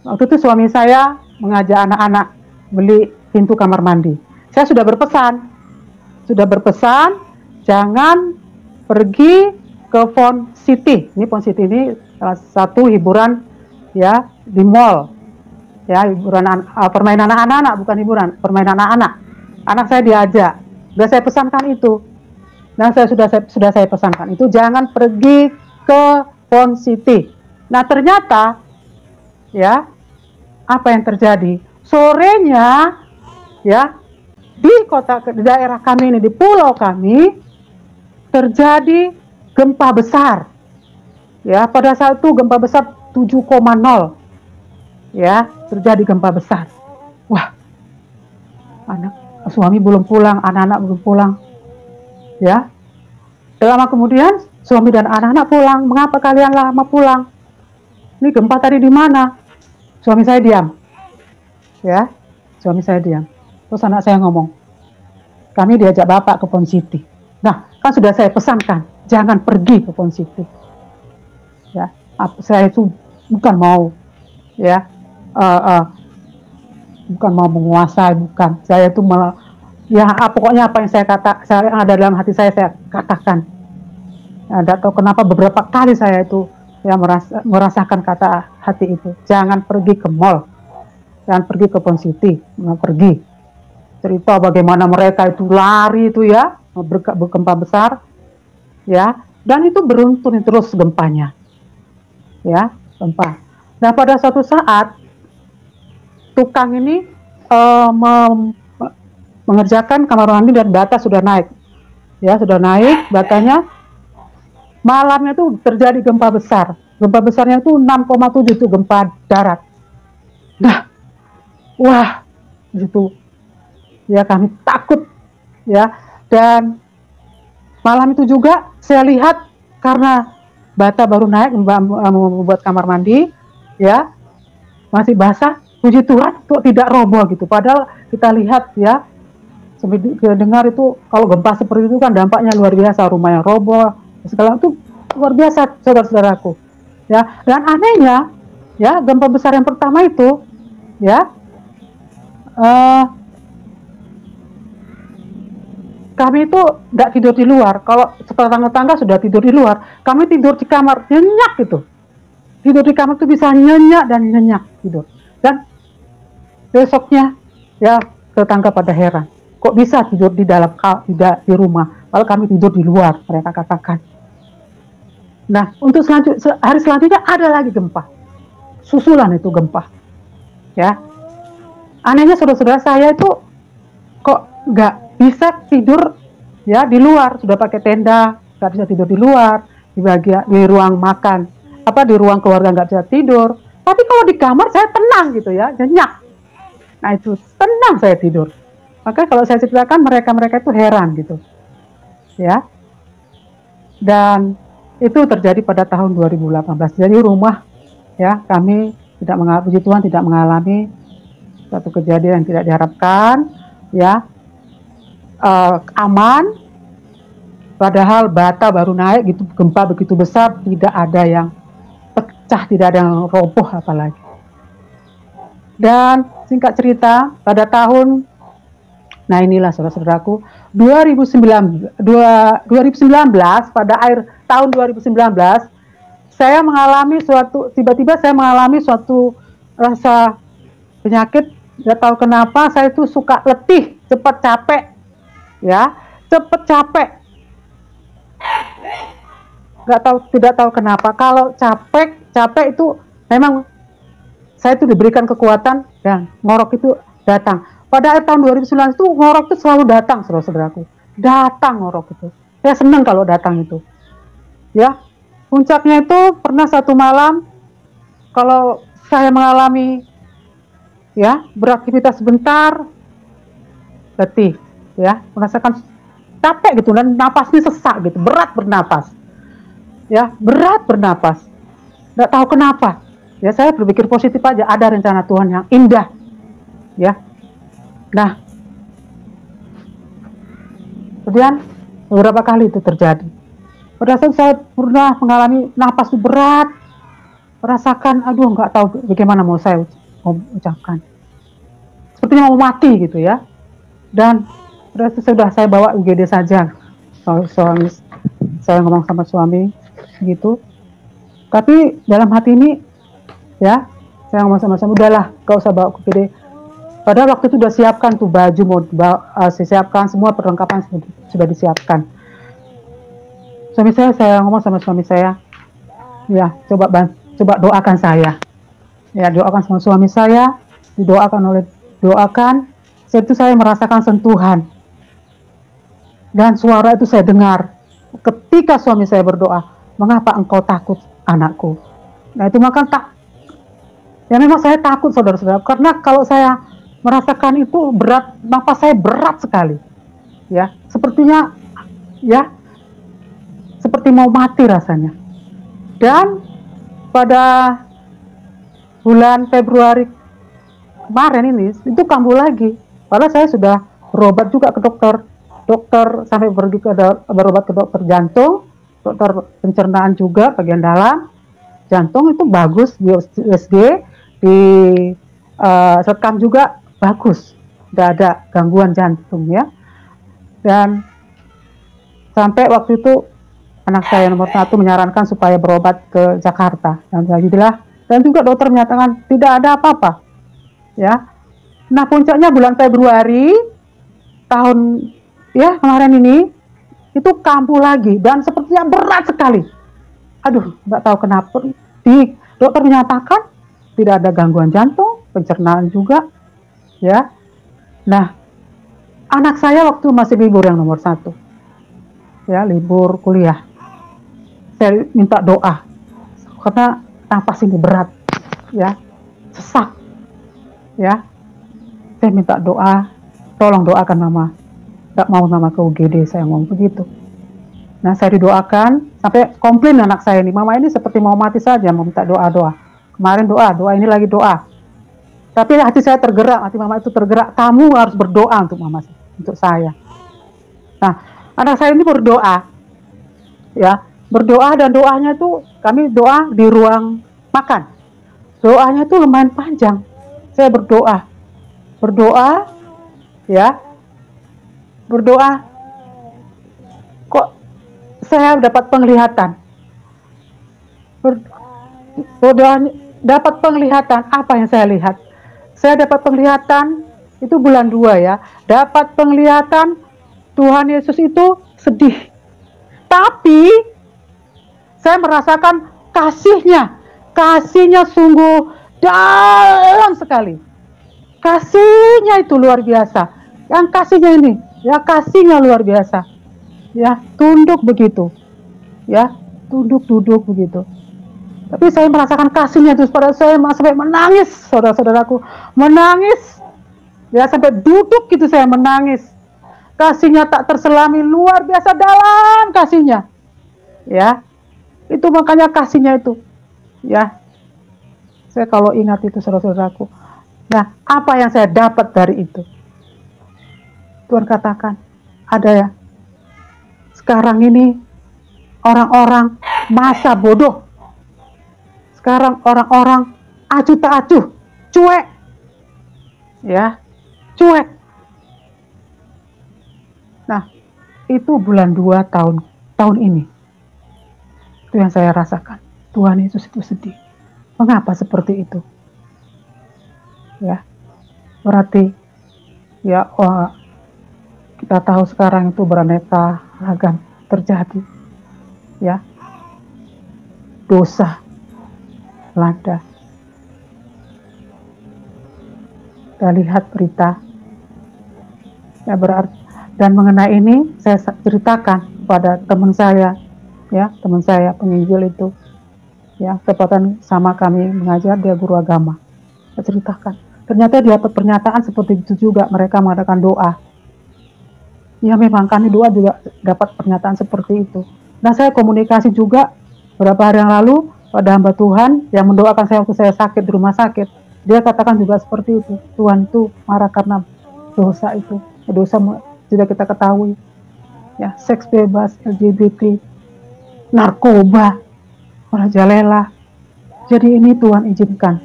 Waktu itu suami saya mengajak anak-anak beli pintu kamar mandi. Saya sudah berpesan jangan pergi ke Fun City. Ini Fun City ini salah satu hiburan ya di mall. Ya, hiburan permainan anak-anak, bukan hiburan, permainan anak-anak. Anak saya diajak. Sudah saya pesankan itu. Dan sudah saya pesankan itu jangan pergi ke Fun City. Nah, ternyata ya apa yang terjadi? Sorenya ya di daerah kami ini, di pulau kami terjadi gempa besar. Ya, pada saat itu gempa besar 7,0. Ya, terjadi gempa besar. Wah. Suami belum pulang, anak-anak belum pulang. Ya. Lama kemudian suami dan anak-anak pulang. Mengapa kalian lama pulang? Ini gempa tadi di mana? Suami saya diam. Ya. Suami saya diam. Terus anak saya ngomong, kami diajak bapak ke Fun City. Nah, kan sudah saya pesankan, jangan pergi ke Fun City. Ya, saya itu bukan mau, ya, bukan mau menguasai, bukan. Saya itu pokoknya apa yang saya ada dalam hati saya katakan. Tidak tahu kenapa beberapa kali saya itu ya merasakan kata hati itu. Jangan pergi ke mall, jangan pergi ke Fun City, jangan pergi. Cerita bagaimana mereka itu lari itu ya, bergempa besar, ya, dan itu beruntun terus gempanya, ya, gempa. Nah pada suatu saat tukang ini mengerjakan kamar mandi dan bata sudah naik. ya sudah naik batanya. Malamnya itu terjadi gempa besar. Gempa besarnya itu 6,7 itu gempa darat. Nah, wah, itu ya kami takut ya. Dan malam itu juga saya lihat karena bata baru naik membuat kamar mandi, ya masih basah. Puji Tuhan kok tidak roboh gitu. Padahal kita lihat ya, dengar itu kalau gempa seperti itu kan dampaknya luar biasa, rumah yang roboh, segala itu luar biasa, saudara-saudaraku. Ya, dan anehnya, ya gempa besar yang pertama itu, ya kami itu nggak tidur di luar. Kalau tetangga-tetangga sudah tidur di luar, kami tidur di kamar, nyenyak gitu. Tidur di kamar itu bisa nyenyak dan nyenyak tidur. Dan besoknya ya tetangga pada heran, kok bisa tidur di dalam, tidak di rumah, kalau kami tidur di luar, mereka katakan. Nah, untuk hari selanjutnya ada lagi gempa, susulan itu gempa, ya. Anehnya saudara-saudara, saya itu kok nggak bisa tidur ya di luar, sudah pakai tenda, nggak bisa tidur di luar, di ruang makan, di ruang keluarga nggak bisa tidur, tapi kalau di kamar saya tenang gitu ya, nyenyak. Nah itu tenang saya tidur. Maka kalau saya ceritakan mereka itu heran gitu, ya. Dan itu terjadi pada tahun 2018. Jadi rumah ya kami puji Tuhan tidak mengalami satu kejadian yang tidak diharapkan, ya. Aman. Padahal bata baru naik gitu, gempa begitu besar, tidak ada yang pecah, tidak ada yang roboh apalagi. Dan singkat cerita, pada tahun, nah inilah saudara-saudaraku, 2019, pada akhir tahun 2019, saya mengalami tiba-tiba saya mengalami suatu rasa penyakit, nggak tahu kenapa, saya itu suka letih, cepat capek, ya, cepat capek. Tidak tahu kenapa, kalau capek itu memang saya itu diberikan kekuatan dan ngorok itu datang. Pada akhir tahun 2019 itu ngorok itu selalu datang, saudara-saudaraku. Datang ngorok itu. Saya senang kalau datang itu. Ya, puncaknya itu pernah satu malam, kalau saya mengalami ya beraktivitas sebentar, letih, ya merasakan capek gitu dan napasnya sesak gitu, berat bernapas. Ya, berat bernapas. Nggak tahu kenapa. Ya, saya berpikir positif aja, ada rencana Tuhan yang indah. Ya. Nah, kemudian beberapa kali itu terjadi. Pada saat saya pernah mengalami napas berat, merasakan, aduh nggak tahu bagaimana mau saya ucapkan. Sepertinya mau mati gitu ya. Dan sudah saya bawa UGD saja. Suami saya ngomong sama suami gitu. Tapi dalam hati ini ya, saya ngomong sama suami, udahlah, gak usah bawa UGD. Padahal waktu itu sudah siapkan tuh baju, mau disiapkan, semua perlengkapan sudah disiapkan. Saya ngomong sama suami saya, ya coba doakan saya. Ya, doakan sama suami saya, doakan. Saya merasakan sentuhan. Dan suara itu saya dengar ketika suami saya berdoa, mengapa engkau takut anakku? Nah itu maka ya memang saya takut saudara-saudara, karena kalau saya merasakan itu berat, napas saya berat sekali, ya sepertinya ya seperti mau mati rasanya. Dan pada bulan Februari kemarin ini itu kambuh lagi, padahal saya sudah berobat juga ke dokter sampai pergi berobat ke dokter jantung, dokter pencernaan juga bagian dalam jantung itu bagus, di USG, di rekam juga bagus, tidak ada gangguan jantung ya. Dan sampai waktu itu anak saya nomor 1 menyarankan supaya berobat ke Jakarta, dan juga dokter menyatakan tidak ada apa-apa ya. Nah puncaknya bulan Februari tahun ya kemarin ini itu kambuh lagi dan sepertinya berat sekali. Aduh, nggak tahu kenapa. Dokter menyatakan tidak ada gangguan jantung, pencernaan juga, ya. Nah, anak saya waktu masih libur yang nomor 1, ya libur kuliah. Saya minta doa karena napas ini berat, ya, sesak, ya. Saya minta doa, tolong doakan mama. Gak mau mama ke UGD, saya ngomong begitu. Nah, saya didoakan, sampai komplain anak saya ini, mama ini seperti mau mati saja, mau minta doa-doa. Kemarin doa, ini lagi doa. Tapi hati saya tergerak, hati mama itu tergerak, kamu harus berdoa untuk mama, untuk saya. Nah, anak saya ini berdoa, ya, berdoa, dan doanya itu kami doa di ruang makan. Doanya itu lumayan panjang. Saya berdoa, ya, berdoa. Kok saya dapat penglihatan? Berdoa dapat penglihatan. Apa yang saya lihat? Saya dapat penglihatan, itu bulan 2 ya. Dapat penglihatan Tuhan Yesus itu sedih. Tapi saya merasakan kasihnya sungguh dalam sekali. Kasihnya itu luar biasa. Yang kasihnya ini, ya, kasihnya luar biasa. Ya, tunduk begitu. Ya, tunduk begitu. Tapi saya merasakan kasihnya itu, pada saya sampai menangis, saudara-saudaraku, menangis. Ya, sampai duduk gitu saya menangis. Kasihnya tak terselami, luar biasa dalam kasihnya. Ya, itu makanya kasihnya itu. Ya, saya kalau ingat itu, saudara-saudaraku. Nah, apa yang saya dapat dari itu? Tuhan katakan, ada ya, sekarang ini orang-orang masa bodoh. Sekarang orang-orang acuh tak acuh, cuek. Ya, cuek. Nah, itu bulan 2 tahun ini. Itu yang saya rasakan. Tuhan Yesus itu sedih. Mengapa seperti itu? Ya, berarti ya, kita tahu sekarang itu beraneka ragam terjadi. Ya, dosa lada. Kita lihat berita, ya, berarti, dan mengenai ini saya ceritakan kepada teman saya, ya, teman saya penginjil itu, ya, tepatan sama kami mengajar, dia guru agama. Saya ceritakan, ternyata dia dapat pernyataan seperti itu juga, mereka mengadakan doa. Ya, memang kami doa juga dapat pernyataan seperti itu. Dan saya komunikasi juga beberapa hari yang lalu pada hamba Tuhan yang mendoakan saya waktu saya sakit di rumah sakit. Dia katakan juga seperti itu. Tuhan tuh marah karena dosa itu. Dosa sudah kita ketahui. Ya, seks bebas, LGBT, narkoba, merajalela. Jadi ini Tuhan izinkan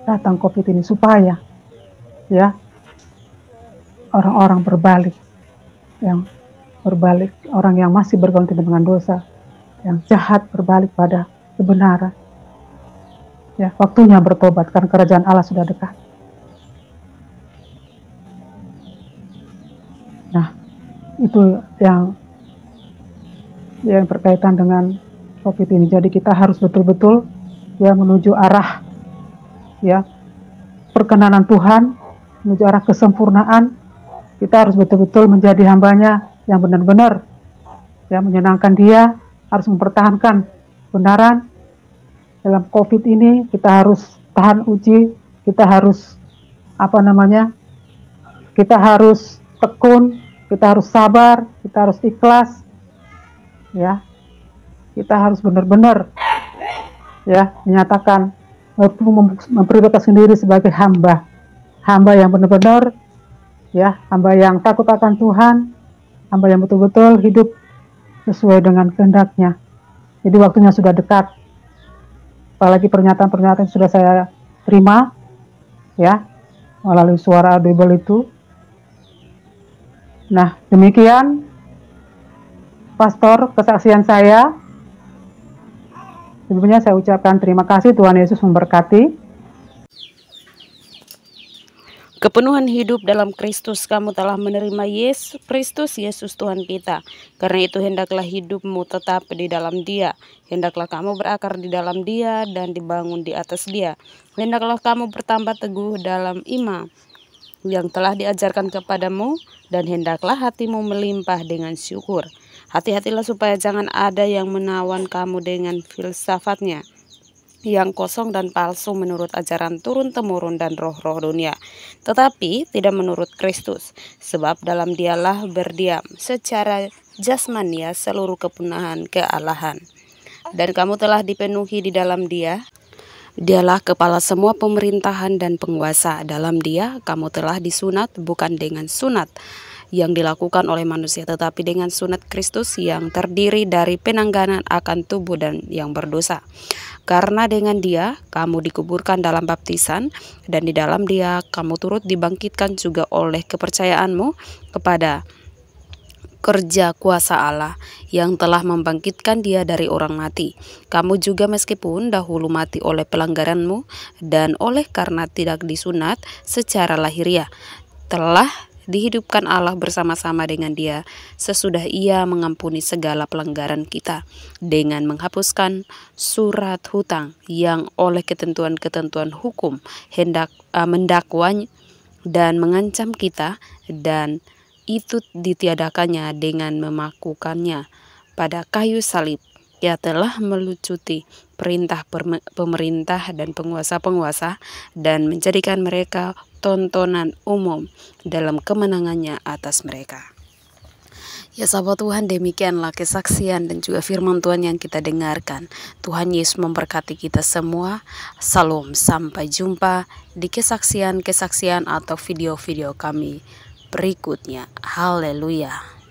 datang COVID ini supaya, ya, orang-orang berbalik, orang yang masih bergantung dengan dosa, yang jahat berbalik pada kebenaran. Ya, waktunya bertobat karena kerajaan Allah sudah dekat. Nah, itu yang berkaitan dengan COVID ini. Jadi kita harus betul-betul, ya, menuju arah, ya, perkenanan Tuhan, menuju arah kesempurnaan. Kita harus betul-betul menjadi hambanya yang benar-benar, ya, menyenangkan Dia, harus mempertahankan kebenaran. Dalam COVID ini kita harus tahan uji, kita harus kita harus tekun, kita harus sabar, kita harus ikhlas, ya, kita harus benar-benar, ya, menyatakan, memprioritaskan diri sebagai hamba yang benar-benar, ya, hamba yang takut akan Tuhan, hamba yang betul-betul hidup sesuai dengan kehendak-Nya. Jadi waktunya sudah dekat. Apalagi pernyataan-pernyataan yang sudah saya terima, ya, melalui suara audible itu. Nah, demikian pastor kesaksian saya. Sebelumnya saya ucapkan terima kasih, Tuhan Yesus memberkati. Kepenuhan hidup dalam Kristus, kamu telah menerima Kristus Yesus Tuhan kita. Karena itu hendaklah hidupmu tetap di dalam Dia. Hendaklah kamu berakar di dalam Dia dan dibangun di atas Dia. Hendaklah kamu bertambah teguh dalam iman. yang telah diajarkan kepadamu, dan hendaklah hatimu melimpah dengan syukur. Hati-hatilah supaya jangan ada yang menawan kamu dengan filsafatnya, yang kosong dan palsu menurut ajaran turun-temurun dan roh-roh dunia, tetapi tidak menurut Kristus, sebab dalam Dialah berdiam secara jasmania seluruh kepunahan kealahan. Dan kamu telah dipenuhi di dalam Dia. Dialah kepala semua pemerintahan dan penguasa. Dalam Dia kamu telah disunat, bukan dengan sunat yang dilakukan oleh manusia, tetapi dengan sunat Kristus yang terdiri dari penangganan akan tubuh dan yang berdosa. Karena dengan Dia kamu dikuburkan dalam baptisan, dan di dalam Dia kamu turut dibangkitkan juga oleh kepercayaanmu kepada kerja kuasa Allah yang telah membangkitkan Dia dari orang mati. Kamu juga meskipun dahulu mati oleh pelanggaranmu dan oleh karena tidak disunat secara lahiriah, telah dihidupkan Allah bersama-sama dengan Dia sesudah Ia mengampuni segala pelanggaran kita dengan menghapuskan surat hutang yang oleh ketentuan-ketentuan hukum hendak mendakwa dan mengancam kita, dan itu ditiadakannya dengan memakukannya pada kayu salib. Ia telah melucuti perintah pemerintah dan penguasa-penguasa dan menjadikan mereka tontonan umum dalam kemenangannya atas mereka. Ya sahabat Tuhan, demikianlah kesaksian dan juga firman Tuhan yang kita dengarkan. Tuhan Yesus memberkati kita semua. Salam, sampai jumpa di kesaksian-kesaksian atau video-video kami berikutnya. Haleluya.